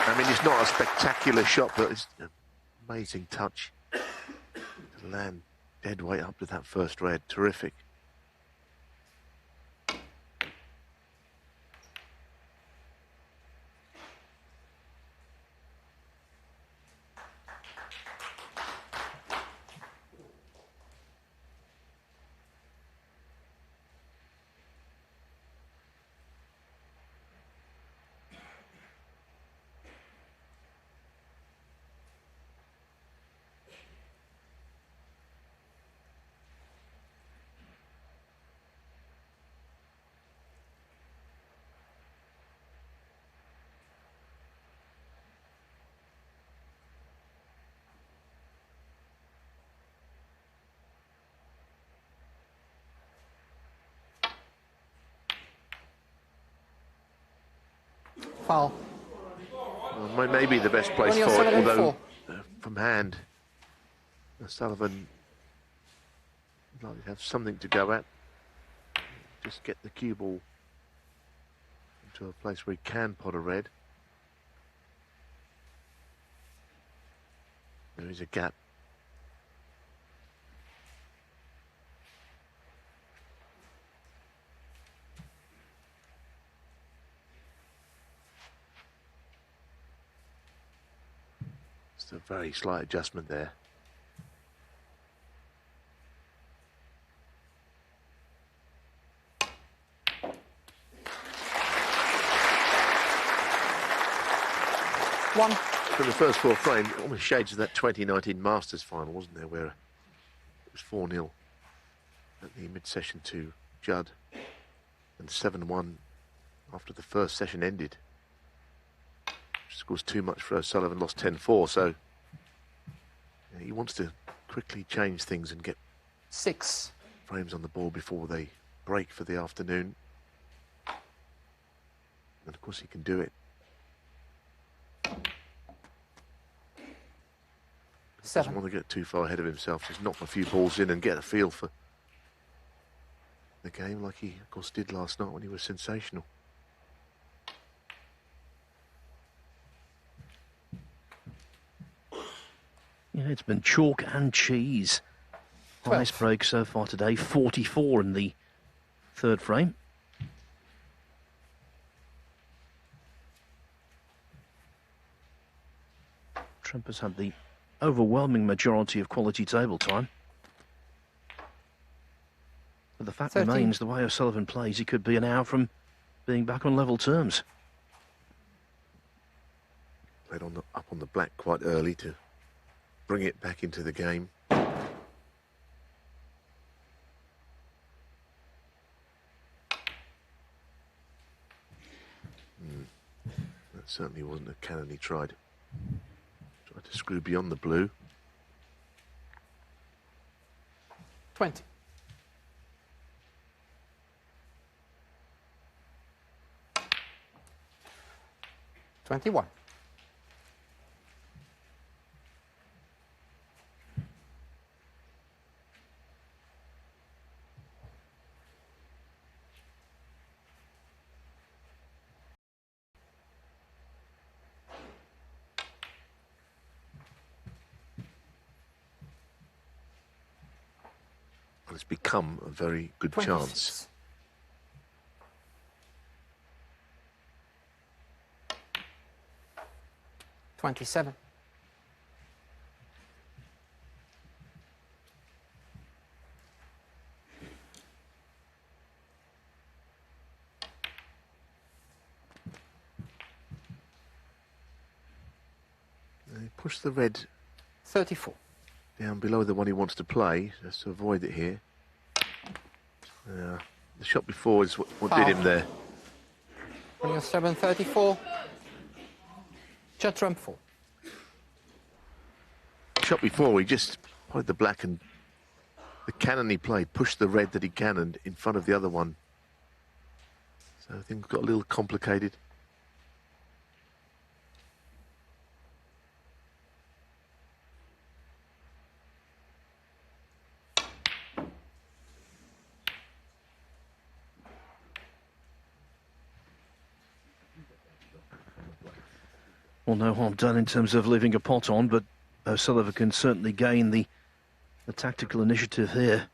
I mean, it's not a spectacular shot, but it's an amazing touch to land dead weight up to that first red. Terrific. Foul. Well, maybe the best place Ronnie for it, O'Sullivan, although 4. From hand, O'Sullivan would like to have something to go at. Just get the cue ball into a place where he can pot a red. There is a gap. It's a very slight adjustment there. One. For the first 4 frames, almost shades of that 2019 Masters final, wasn't there, where it was 4-0 at the mid-session to Judd and 7-1 after the first session ended. Which was too much for O'Sullivan, lost 10-4, so he wants to quickly change things and get 6. frames on the board before they break for the afternoon. And of course he can do it. 7. Doesn't want to get too far ahead of himself, just knock a few balls in and get a feel for the game like he of course did last night when he was sensational. Yeah, it's been chalk and cheese. 12. Highest break so far today, 44 in the 3rd frame. Trump has had the overwhelming majority of quality table time. But the fact 13. remains, the way O'Sullivan plays, he could be an hour from being back on level terms. Played up on the black quite early to bring it back into the game. That certainly wasn't a cannon he tried. Tried to screw beyond the blue. 20. $21. And it's become a very good 26. chance. $27. He pushed the red 34. down below the one he wants to play, just to avoid it here. The shot before is what did him there. Ronnie O'Sullivan 34. Judd Trump 4. Shot before, he just played the black and the cannon he played pushed the red that he cannoned in front of the other one. So things got a little complicated. Well, no harm done in terms of leaving a pot on, but O'Sullivan can certainly gain the tactical initiative here.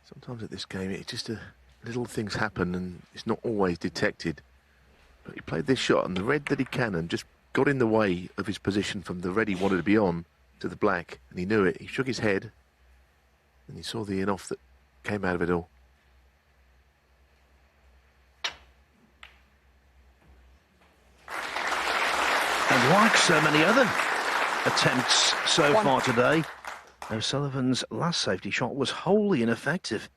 Sometimes at this game, it's just little things happen and it's not always detected. But he played this shot and the red that he cannoned just got in the way of his position from the red he wanted to be on to the black, and he knew it. He shook his head and he saw the in-off that came out of it all. And like so many other attempts so far today, O'Sullivan's last safety shot was wholly ineffective.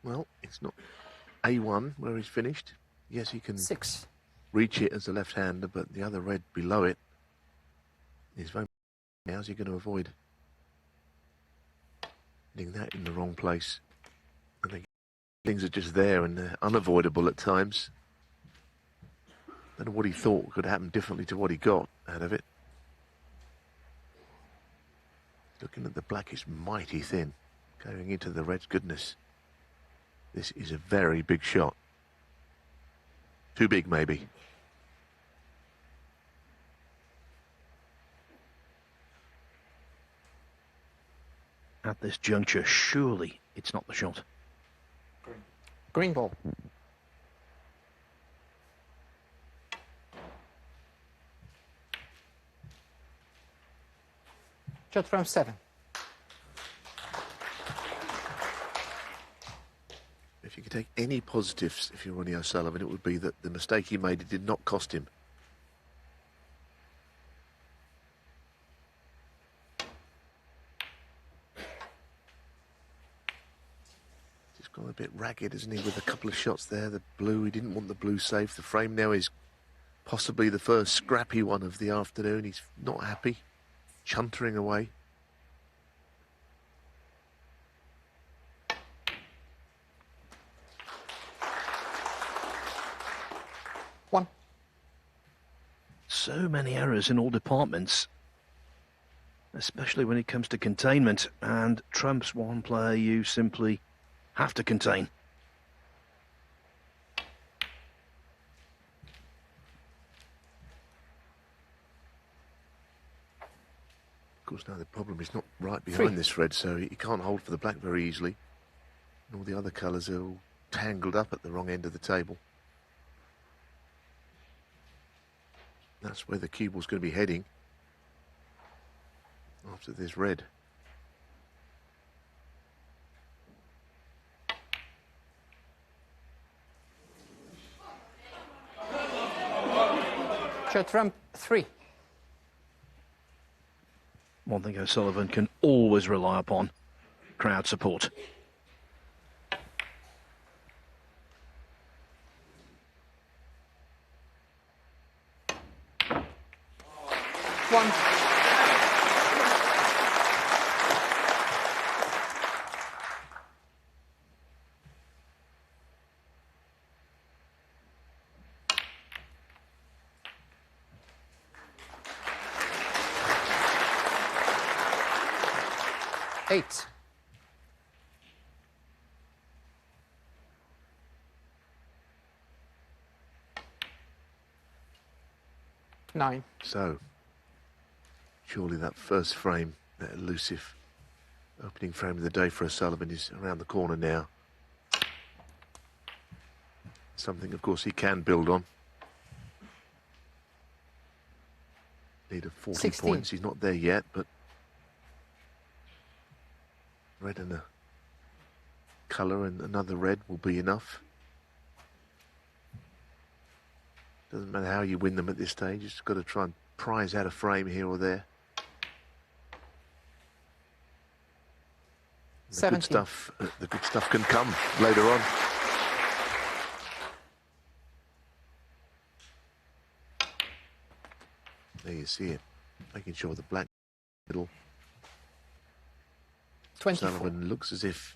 Well, it's not A1 where he's finished. Yes, he can 6. reach it as a left-hander, but the other red below it is very... How's he going to avoid hitting that in the wrong place? I think things are just there and they're unavoidable at times. Don't know what he thought could happen differently to what he got out of it. Looking at the black, it's mighty thin. Going into the red, goodness. This is a very big shot. Too big, maybe. At this juncture, surely it's not the shot. Green ball. Judd from 7. If you could take any positives, if you're Ronnie O'Sullivan, it would be that the mistake he made, it did not cost him. Just gone a bit ragged, isn't he, with a couple of shots there. The blue, he didn't want the blue safe. The frame now is possibly the first scrappy one of the afternoon. He's not happy, chuntering away. So many errors in all departments, especially when it comes to containment, and Trump's one player you simply have to contain. Of course, now the problem is not right behind 3. this red, so he can't hold for the black very easily. And all the other colours are all tangled up at the wrong end of the table. That's where the cue ball's going to be heading after this red. Judd, ramp 3. One thing O'Sullivan can always rely upon: crowd support. One. Eight. 9. So, surely that first frame, that elusive opening frame of the day for O'Sullivan, is around the corner now. Something, of course, he can build on. Need of 40 16. points. He's not there yet, but red and a colour and another red will be enough. Doesn't matter how you win them at this stage. You've just got to try and prize out a frame here or there. The good 17. the good stuff can come later on. There you see it, making sure the black middle. 24. Sullivan looks as if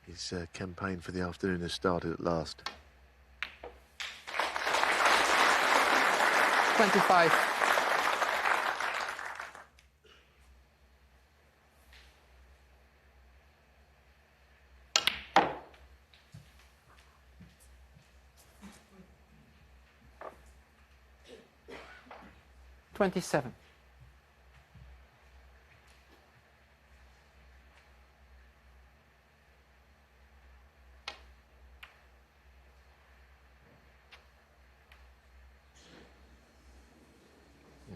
his campaign for the afternoon has started at last. 25. $27.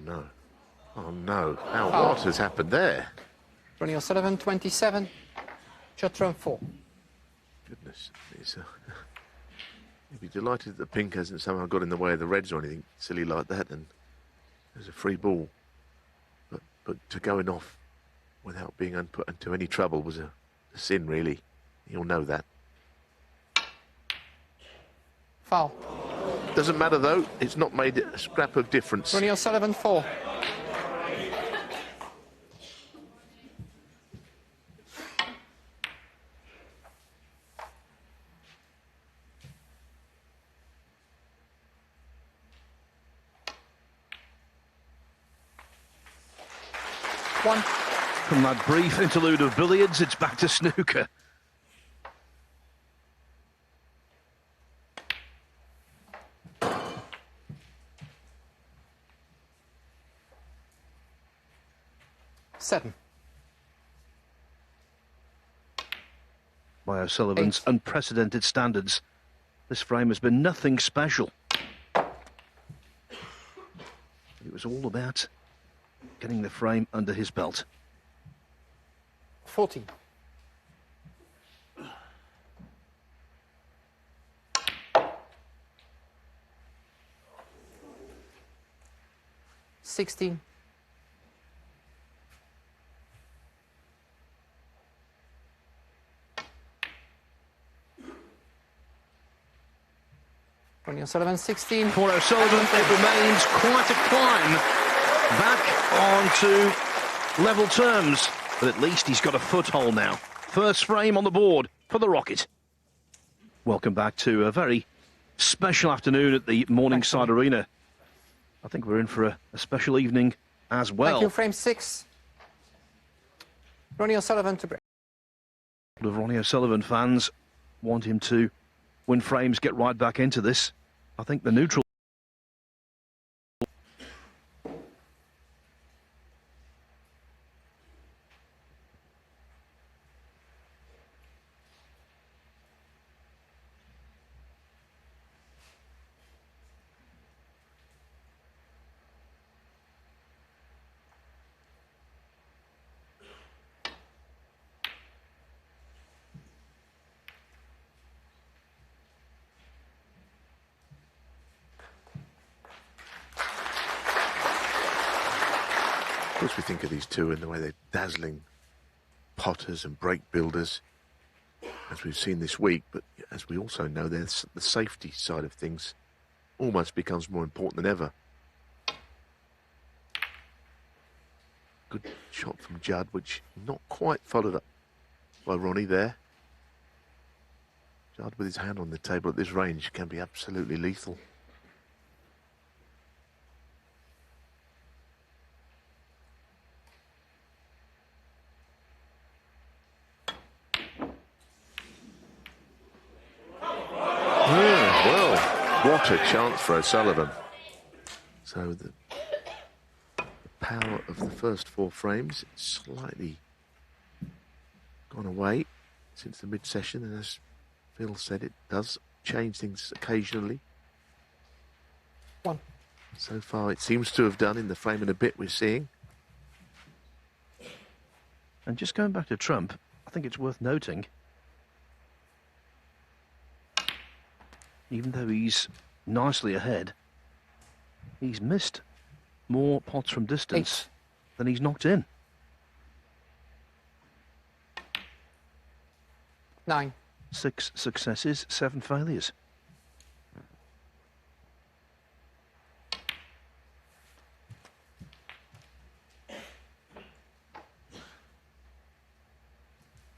No. Oh no. Now what has happened there? Ronnie O'Sullivan, 27. Judd, ramp 4. Goodness. He'd be delighted that the pink hasn't somehow got in the way of the reds or anything silly like that, and there's a free ball. But to going off without being put into any trouble was a sin, really. You'll know that. Foul. Doesn't matter though, it's not made a scrap of difference. Ronnie O'Sullivan, 4. One. From that brief interlude of billiards, it's back to snooker. Seven. By O'Sullivan's 8. unprecedented standards, this frame has been nothing special. It was all about getting the frame under his belt. 14. $16. Ronnie O'Sullivan, 16. For O'Sullivan, it remains quite a climb back onto level terms, but at least he's got a foothold now. First frame on the board for the Rocket. Welcome back to a very special afternoon at the Morningside Arena. I think we're in for a special evening as well. Thank you, frame 6. Ronnie O'Sullivan to break. A lot of Ronnie O'Sullivan fans want him to win frames, get right back into this. I think the neutral. Of course, we think of these two in the way they're dazzling potters and break builders, as we've seen this week. But as we also know, there's the safety side of things almost becomes more important than ever. Good shot from Judd, which not quite followed up by Ronnie there. Judd with his hand on the table at this range can be absolutely lethal. What a chance for O'Sullivan. So the power of the first 4 frames slightly gone away since the mid-session, and as Phil said, it does change things occasionally. 1. So far it seems to have done in the frame and a bit we're seeing. And just going back to Trump, I think it's worth noting, even though he's nicely ahead, he's missed more pots from distance than he's knocked in. 9. 6 successes, 7 failures.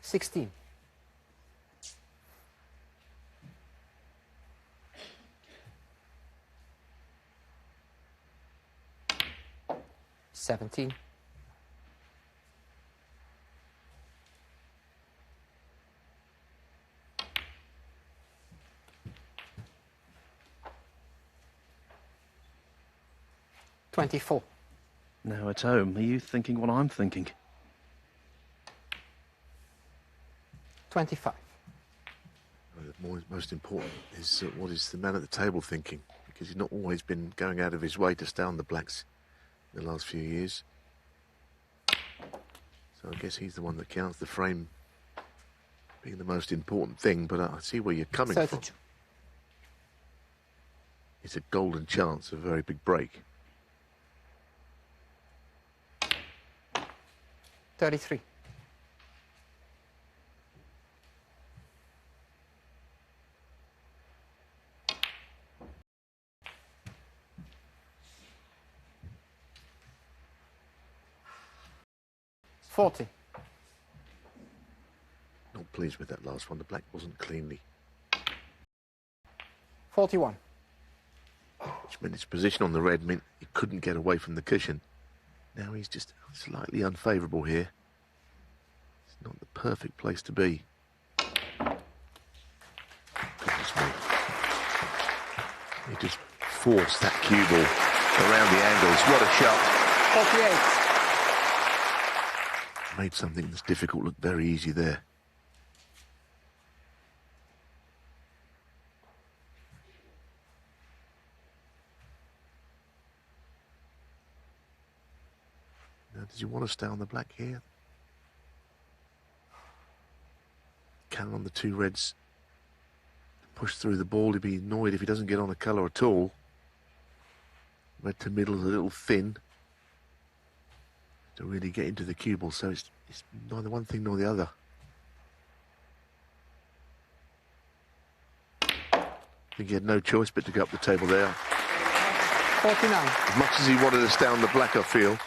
$16. 17. 24. Now at home, are you thinking what I'm thinking? 25. Most important is what is the man at the table thinking, because he's not always been going out of his way to stay on the blacks in the last few years. So I guess he's the one that counts, the frame being the most important thing, but I see where you're coming 32. from. It's a golden chance, a very big break. 33. 40. Not pleased with that last one. The black wasn't cleanly. 41. Which meant his position on the red meant he couldn't get away from the cushion. Now he's just slightly unfavourable here. It's not the perfect place to be. Goodness me. He just forced that cue ball around the angles. What a shot. 48. Made something that's difficult look very easy there. Now, did you want to stay on the black here? Can on the 2 reds push through the ball. He'd be annoyed if he doesn't get on a colour at all. Red to middle is a little thin to really get into the cue ball, so it's neither one thing nor the other. I think he had no choice but to go up the table there. 49. As much as he wanted to stay on the black, I feel.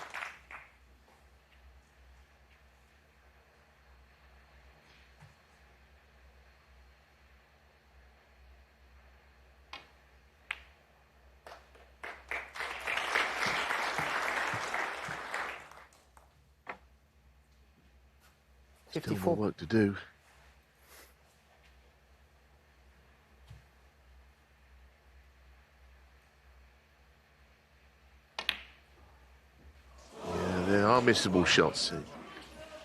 Still more work to do. there are missable shots.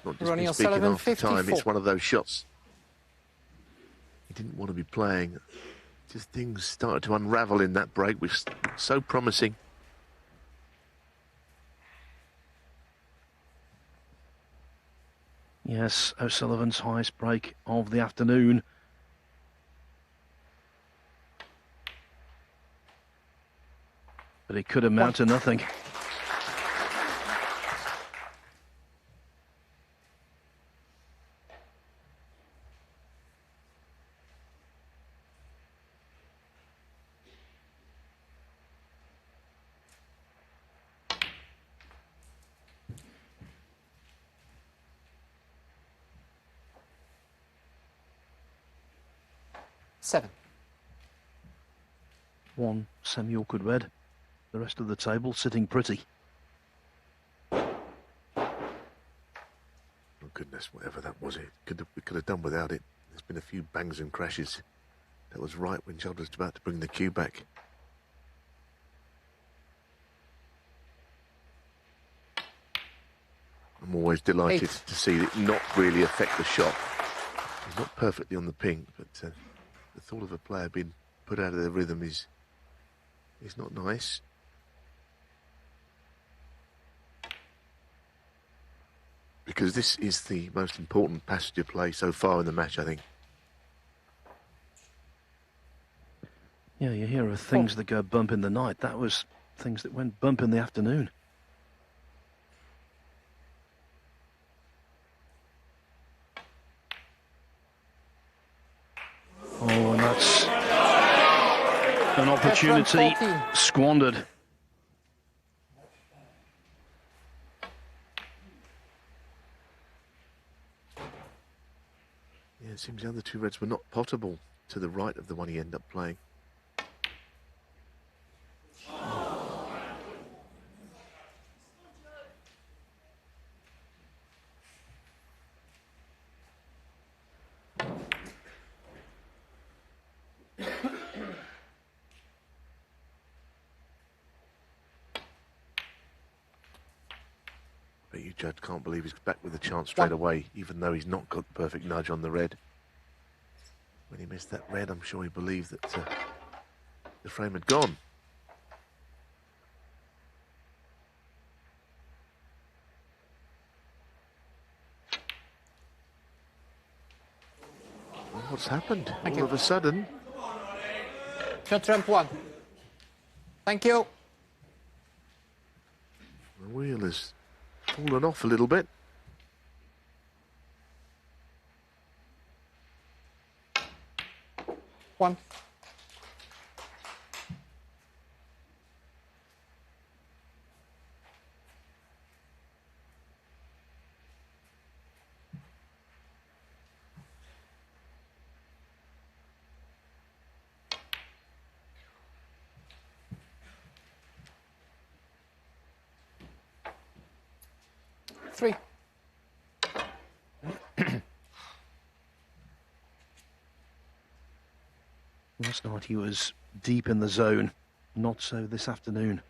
Not just Ronnie been speaking O'Sullivan, after time, 54. it's one of those shots he didn't want to be playing. Just things started to unravel in that break, which was so promising. Yes, O'Sullivan's highest break of the afternoon. But it could amount to nothing. Seven. One semi-awkward red. The rest of the table sitting pretty. Oh goodness, whatever that was, we could have done without it. There's been a few bangs and crashes. That was right when Judd was about to bring the cue back. I'm always delighted to see it not really affect the shot. He's not perfectly on the pink, but the thought of a player being put out of their rhythm is not nice. Because this is the most important passage of play so far in the match, I think. Yeah, you hear of things that go bump in the night. That was things that went bump in the afternoon. Oh, and that's an opportunity squandered. Yeah, it seems the other two reds were not potable to the right of the one he ended up playing. But you, Judd, can't believe he's back with a chance straight away, even though he's not got the perfect nudge on the red. When he missed that red, I'm sure he believed that the frame had gone. Well, what's happened? Thank All you. of a sudden, Shot ramp 1. Thank you. the wheel has fallen off a little bit. One. Three. Last night he was deep in the zone, not so this afternoon.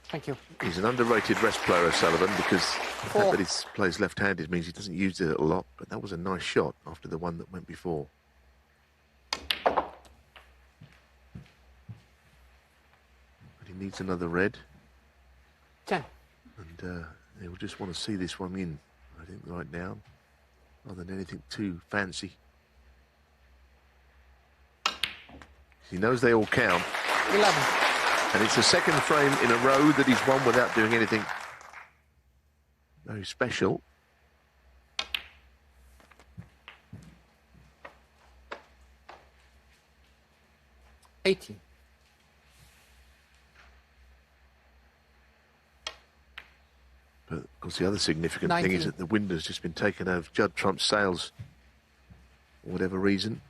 Thank you. He's an underrated rest player, O'Sullivan, because the fact that he plays left-handed means he doesn't use it a lot, but that was a nice shot after the one that went before. But he needs another red. 10. And he'll just want to see this one in, I think, right now, rather than anything too fancy. He knows they all count. 11. And it's the second frame in a row that he's won without doing anything very special. $18. But of course, the other significant thing 19. is that the wind has just been taken out of Judd Trump's sails for whatever reason.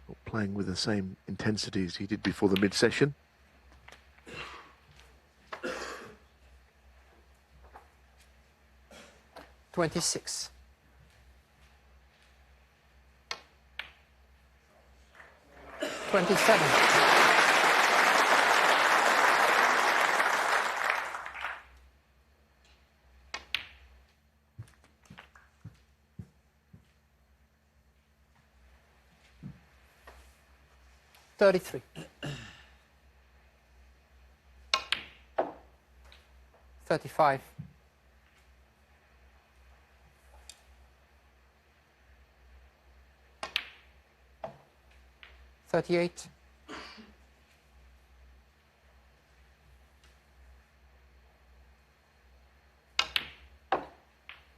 Not playing with the same intensity as he did before the mid-session. $26. $27. 33. 35. 38.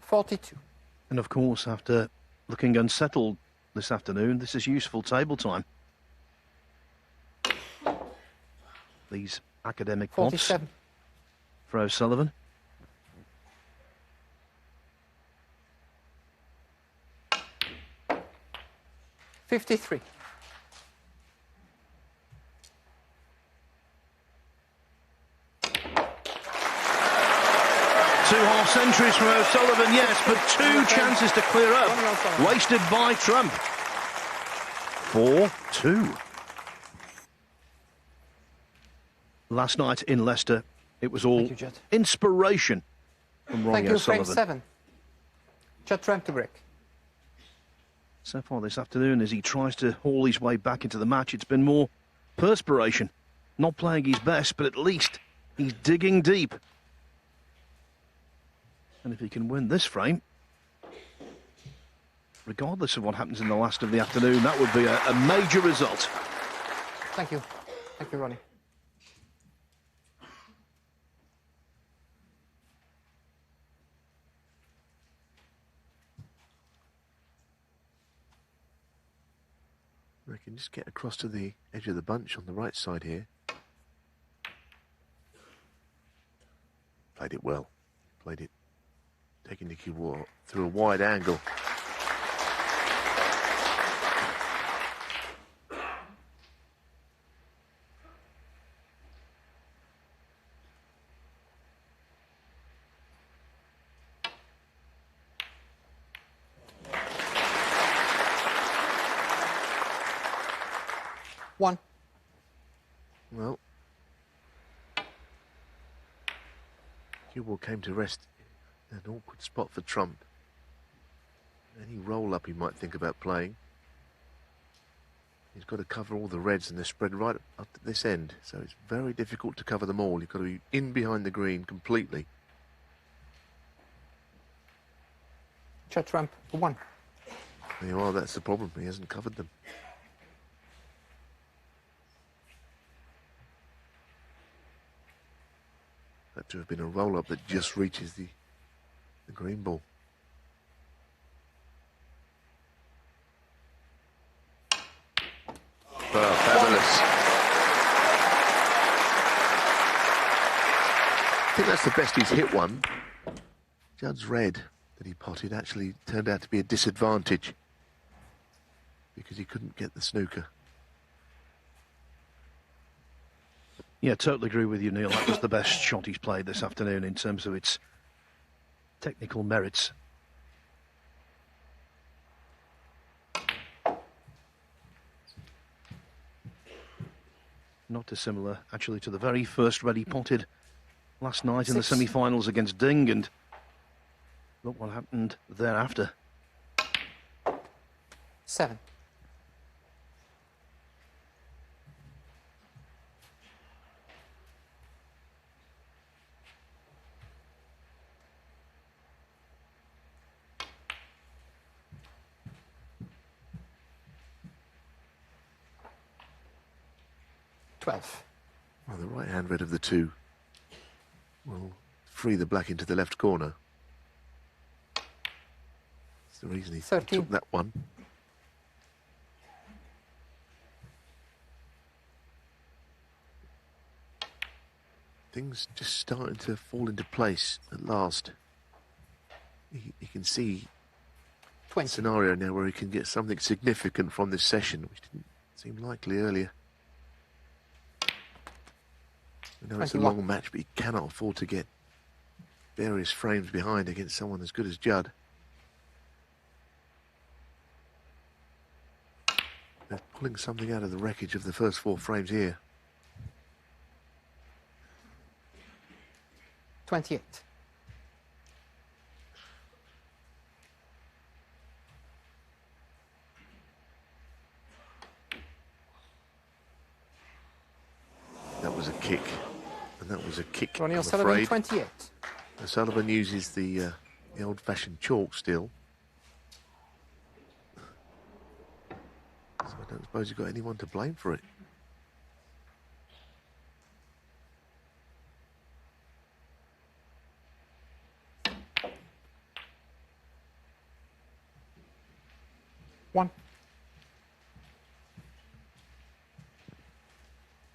42. And of course, after looking unsettled this afternoon, this is useful table time. These academic pots 47. for O'Sullivan. $53. Two half centuries from O'Sullivan, yes, but two chances to clear up. Wasted by Trump. 4-2. Last night in Leicester, it was all Thank you, Judd. inspiration from Ronnie Thank you, O'Sullivan. frame 7. Judd Trump to break. So far this afternoon, as he tries to haul his way back into the match, it's been more perspiration. Not playing his best, but at least he's digging deep. And if he can win this frame, regardless of what happens in the last of the afternoon, that would be a major result. Thank you. Thank you, Ronnie. I can just get across to the edge of the bunch on the right side here. Played it well. Played it, taking the cue through a wide angle. One. Well, cue ball came to rest in an awkward spot for Trump. Any roll-up he might think about playing. He's got to cover all the reds and they're spread right up to this end, so it's very difficult to cover them all. You've got to be in behind the green completely. Judd Trump for 1. There you are, that's the problem. He hasn't covered them. That to have been a roll-up that just reaches the green ball. Oh, fabulous. I think that's the best he's hit one. Judd's red that he potted actually turned out to be a disadvantage because he couldn't get the snooker. Yeah, totally agree with you, Neil. That was the best shot he's played this afternoon in terms of its technical merits. Not dissimilar, actually, to the very first red he potted last night in the 6. semi-finals against Ding, and look what happened thereafter. 7. Well, the right-hand red of the two will free the black into the left corner. That's the reason he 13. took that one. Things just starting to fall into place at last. You can see 20. a scenario now where he can get something significant from this session, which didn't seem likely earlier. I know it's a 21. long match, but he cannot afford to get various frames behind against someone as good as Judd. They're pulling something out of the wreckage of the first 4 frames here. 28. That was a kick. And that was a kick, Ronnie I'm O'Sullivan, afraid. 28. O'Sullivan uses the old-fashioned chalk still. So I don't suppose you've got anyone to blame for it. One.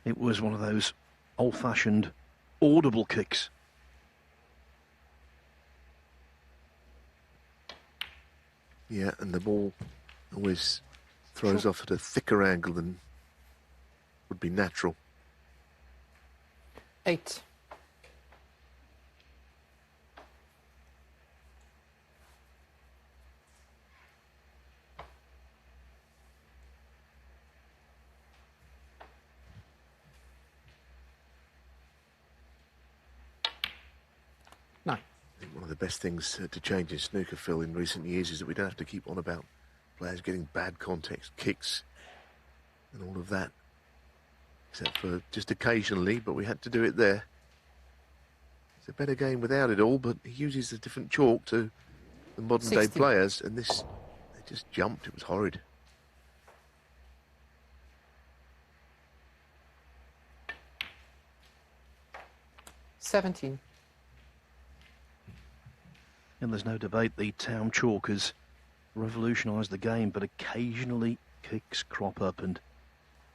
It was one of those old-fashioned, audible kicks. Yeah, and the ball always throws off at a thicker angle than would be natural. 8. Nine. I think one of the best things to change in snooker, Phil, in recent years is that we don't have to keep on about players getting bad context kicks and all of that, except for just occasionally, but we had to do it there. It's a better game without it all, but he uses a different chalk to the modern 60. day players, and this, they just jumped. It was horrid. $17. And there's no debate, the town chalk has revolutionised the game, but occasionally kicks crop up, and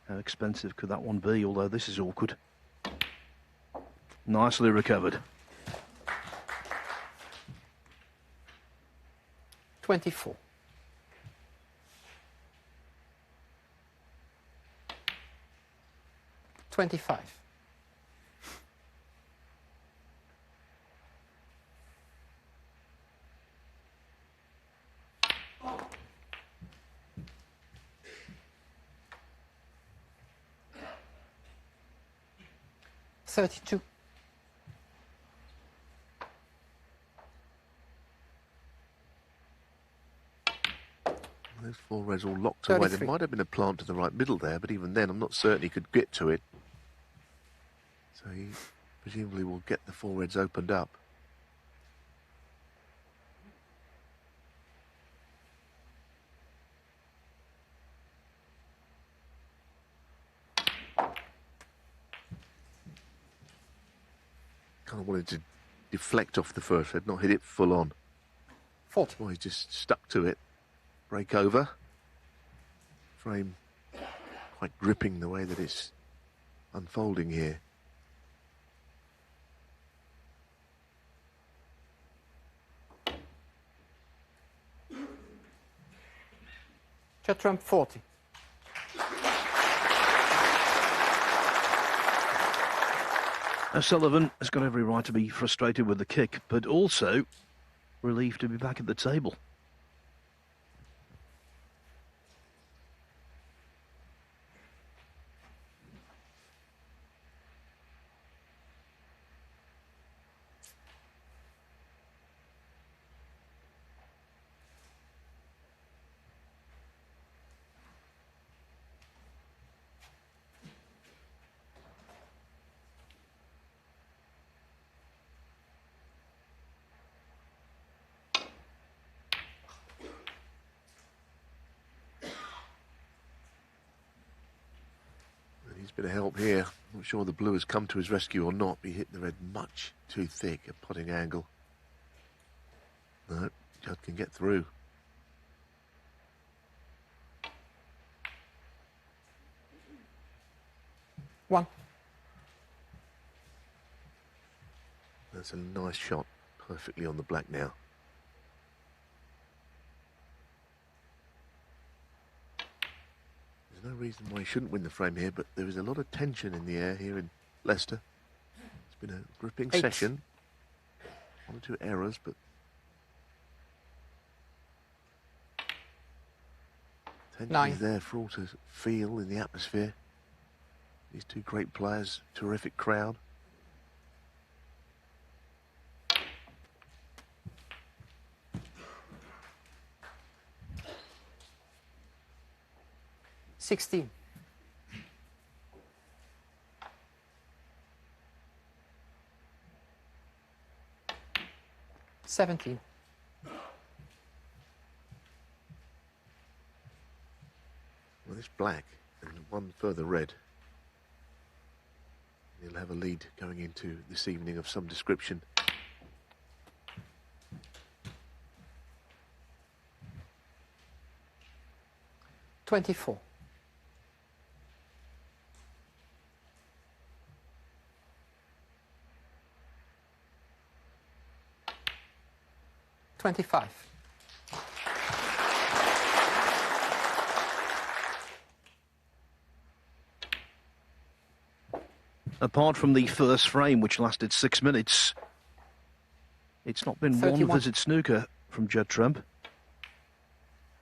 how expensive could that one be? Although this is awkward. Nicely recovered. 24. $25. $32. Those four reds all locked away. 33. There might have been a plant to the right middle there, but even then I'm not certain he could get to it. So he presumably will get the four reds opened up. Kind of wanted to deflect off the first red, not hit it full on. 40. Well, he's just stuck to it. Break over. Frame quite gripping the way that it's unfolding here. Judd Trump, 40. O'Sullivan has got every right to be frustrated with the kick, but also relieved to be back at the table. He's a bit of help here. Not sure the blue has come to his rescue or not, but he hit the red much too thick at potting angle. No, Judd can get through. One. That's a nice shot, perfectly on the black now. There's no reason why he shouldn't win the frame here, but there is a lot of tension in the air here in Leicester. It's been a gripping 8. session. One or two errors, but tension 9. is there for all to feel in the atmosphere. These two great players, terrific crowd. $16. 17. Well, this black and one further red. He'll have a lead going into this evening of some description. $24. 25. Apart from the first frame, which lasted 6 minutes, it's not been 31. one visit snooker from Judd Trump.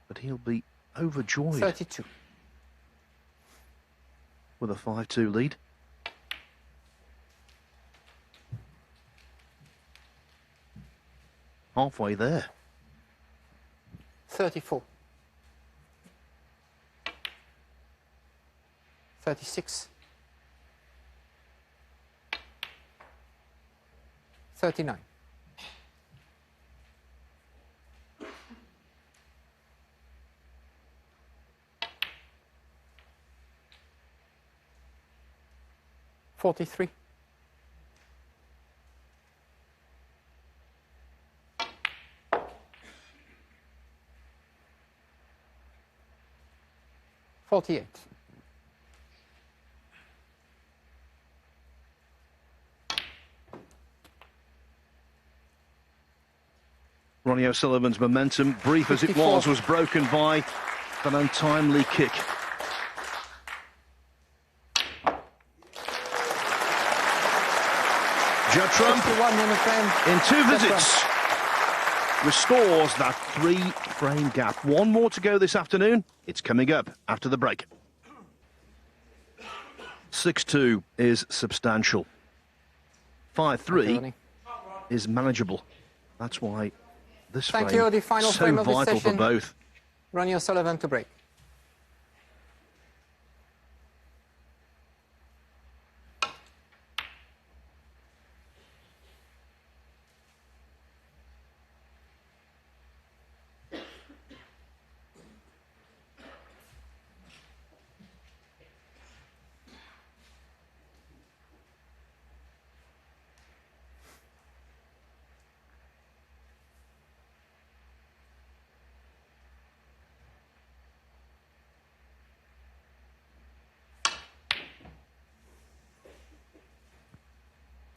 But he'll be overjoyed 32. with a 5-2 lead. Halfway there. 34. 36. 39. 43. 48. Ronnie O'Sullivan's momentum, brief as it 54. was broken by an untimely kick. Judd Trump, 61 in the frame. in 2 Judd visits, restores that 3-frame gap. One more to go this afternoon. It's coming up after the break. 6-2 is substantial. 5-3 Ronnie. is manageable. That's why this Thank frame you. The final so frame of this vital for session. both. Ronnie O'Sullivan to break.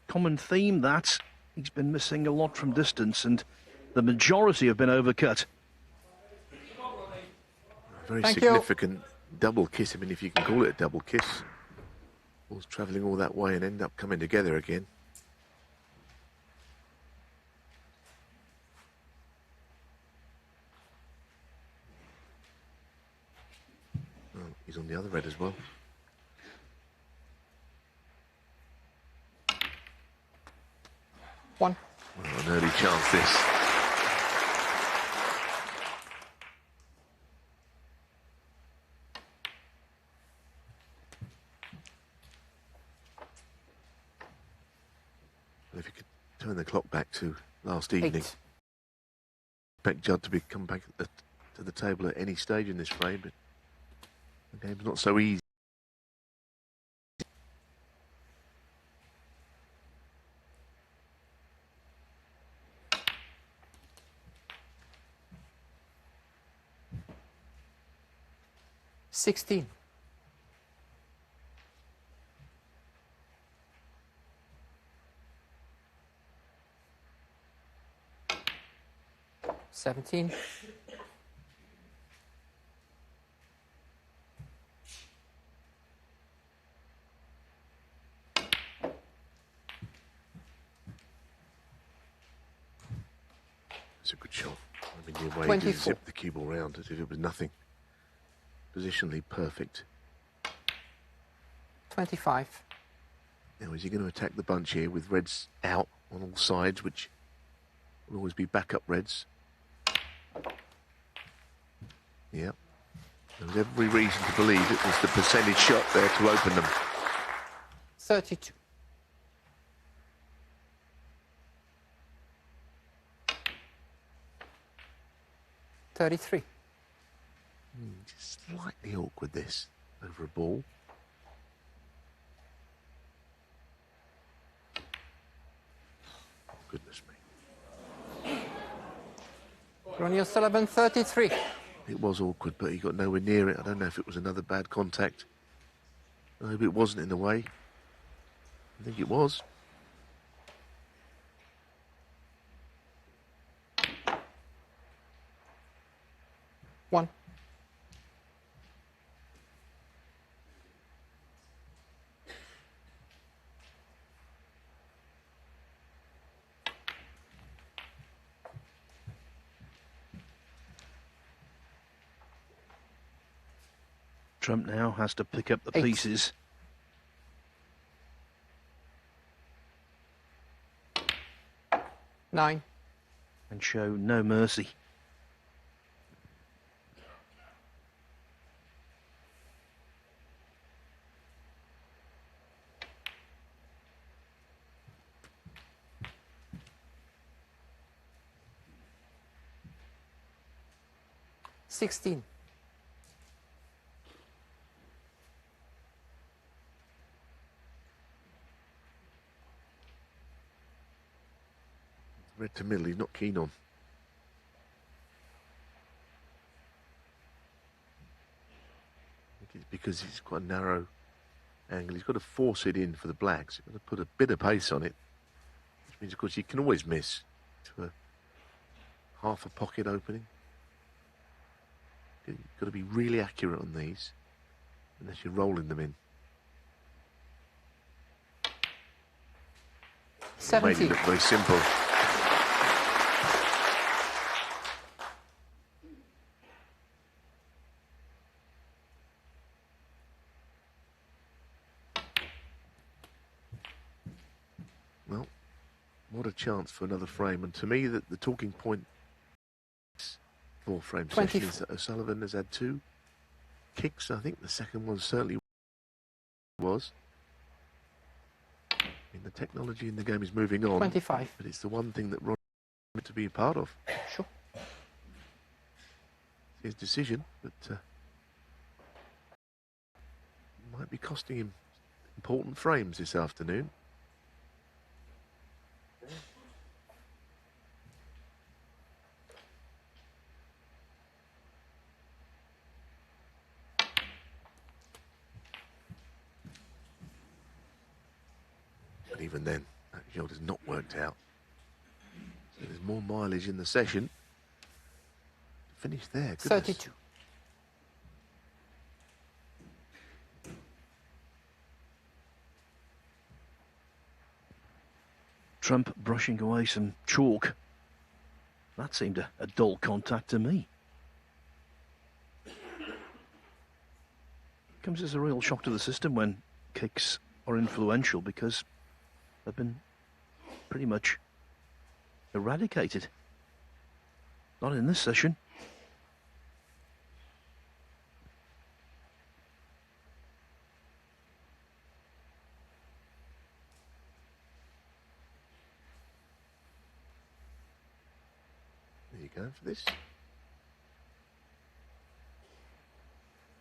Common theme that he's been missing a lot from distance, and the majority have been overcut. Very Thank you. significant double kiss. I mean, if you can call it a double kiss. Balls travelling all that way and end up coming together again. Oh, he's on the other red as well. One. Well, an early chance this. Well, if you could turn the clock back to last evening, 8. expect Judd to come back to the table at any stage in this frame, but the game's not so easy. $16. 17. 'It's a good shot. I mean, the way he 24. just zipped the cue ball round as if it was nothing. Positionally perfect. 25. Now, is he going to attack the bunch here with reds out on all sides, which will always be backup reds? Yep. There was every reason to believe it was the percentage shot there to open them. 32. 33. Just slightly awkward this over a ball. Goodness me. Ronnie O'Sullivan, 33. It was awkward, but he got nowhere near it. I don't know if it was another bad contact. I hope it wasn't in the way. I think it was. One. Trump now has to pick up the 8. pieces. Nine. And show no mercy. $16. Red to middle, he's not keen on. I think it's because it's quite a narrow angle. He's got to force it in for the blacks. He's got to put a bit of pace on it, which means, of course, you can always miss to a half a pocket opening. You've got to be really accurate on these, unless you're rolling them in. 70. Made it look very simple. Well, what a chance for another frame. And to me, the talking point is 4-frame session is that O'Sullivan has had 2 kicks. I think the second one certainly was. I mean, the technology in the game is moving on. 25. But it's the one thing that Ronnie wanted to be a part of. Sure. His decision, but might be costing him important frames this afternoon. But even then, that shot has not worked out. So there's more mileage in the session. Finish there. Goodness. 32. Trump brushing away some chalk. That seemed a dull contact to me. Comes as a real shock to the system when kicks are influential, because they've been pretty much eradicated. Not in this session. There you go for this.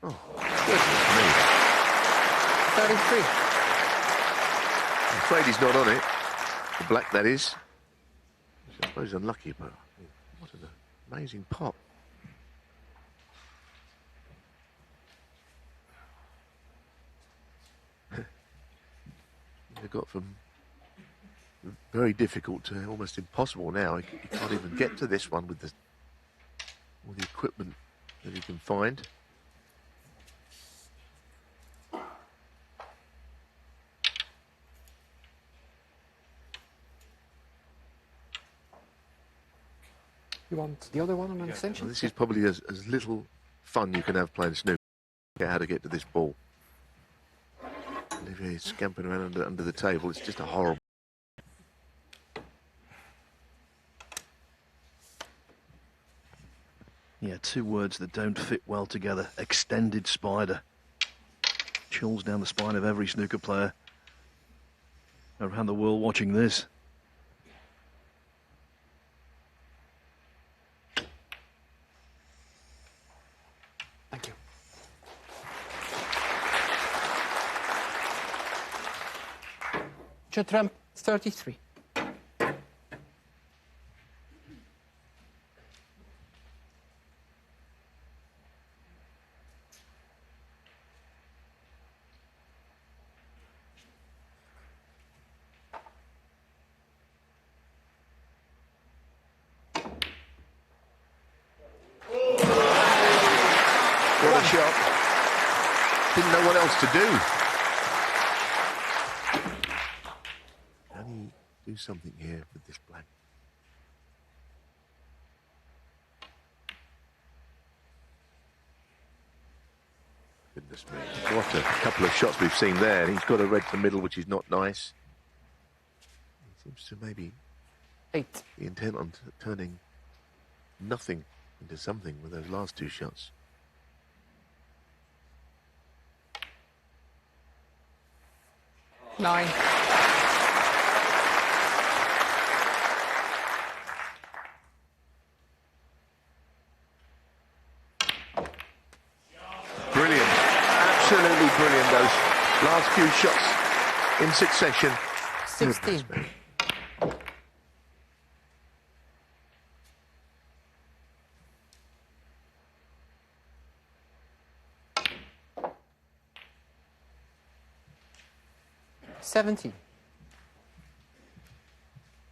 Oh, goodness me. 33. I'm afraid he's not on it. The black, that is. Which I suppose is unlucky, but what an amazing pot. They got from very difficult to almost impossible now. He can't even get to this one with all the equipment that he can find. You want the other one on an extension? Well, this is probably as little fun you can have playing snooker. How to get to this ball. Olivier is scampering around under the table. It's just a horrible. Yeah, 2 words that don't fit well together. Extended spider. Chills down the spine of every snooker player around the world watching this. Trump, 33. What a shot. Didn't know what else to do. Can he do something here with this black? Goodness me. What a couple of shots we've seen there. He's got a red to middle, which is not nice. He seems to maybe 8. be intent on turning nothing into something with those last two shots. Nine. Brilliant. Absolutely brilliant, those last few shots in succession. 16. Goodness me.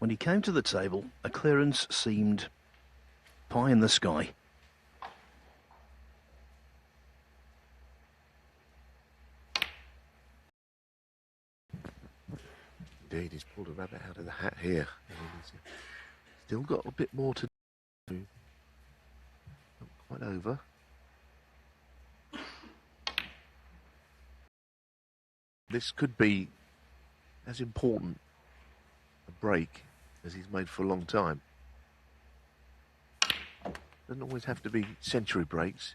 When he came to the table, a clearance seemed pie in the sky. Indeed, he's pulled a rabbit out of the hat here. He's still got a bit more to do. Not quite over. This could be as important a break as he's made for a long time. Doesn't always have to be century breaks.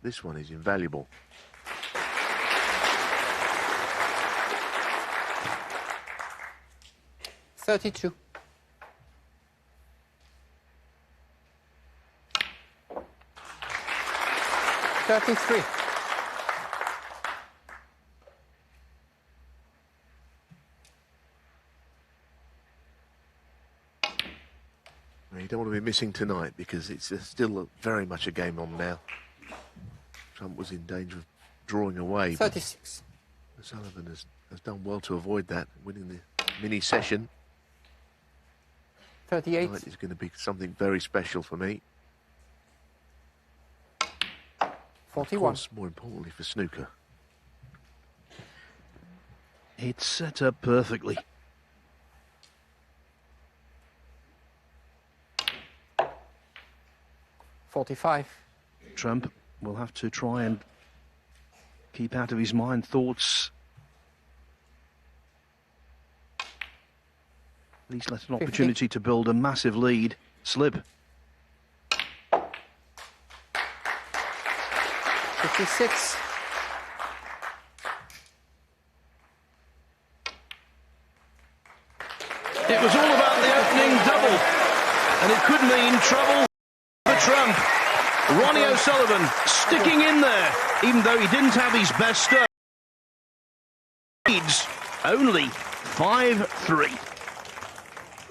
This one is invaluable. $32. $33. You don't want to be missing tonight because it's still very much a game on now. Trump was in danger of drawing away. 36. Sullivan has done well to avoid that, winning the mini session. 38. Tonight is going to be something very special for me. 41. Of course, more importantly for snooker. It's set up perfectly. $45. Trump will have to try and keep out of his mind thoughts. At least let an 50. opportunity to build a massive lead slip. 56. It was all about the opening double, and it could mean trouble for Trump. Ronnie O'Sullivan sticking in there, even though he didn't have his best stuff. Leads only 5-3.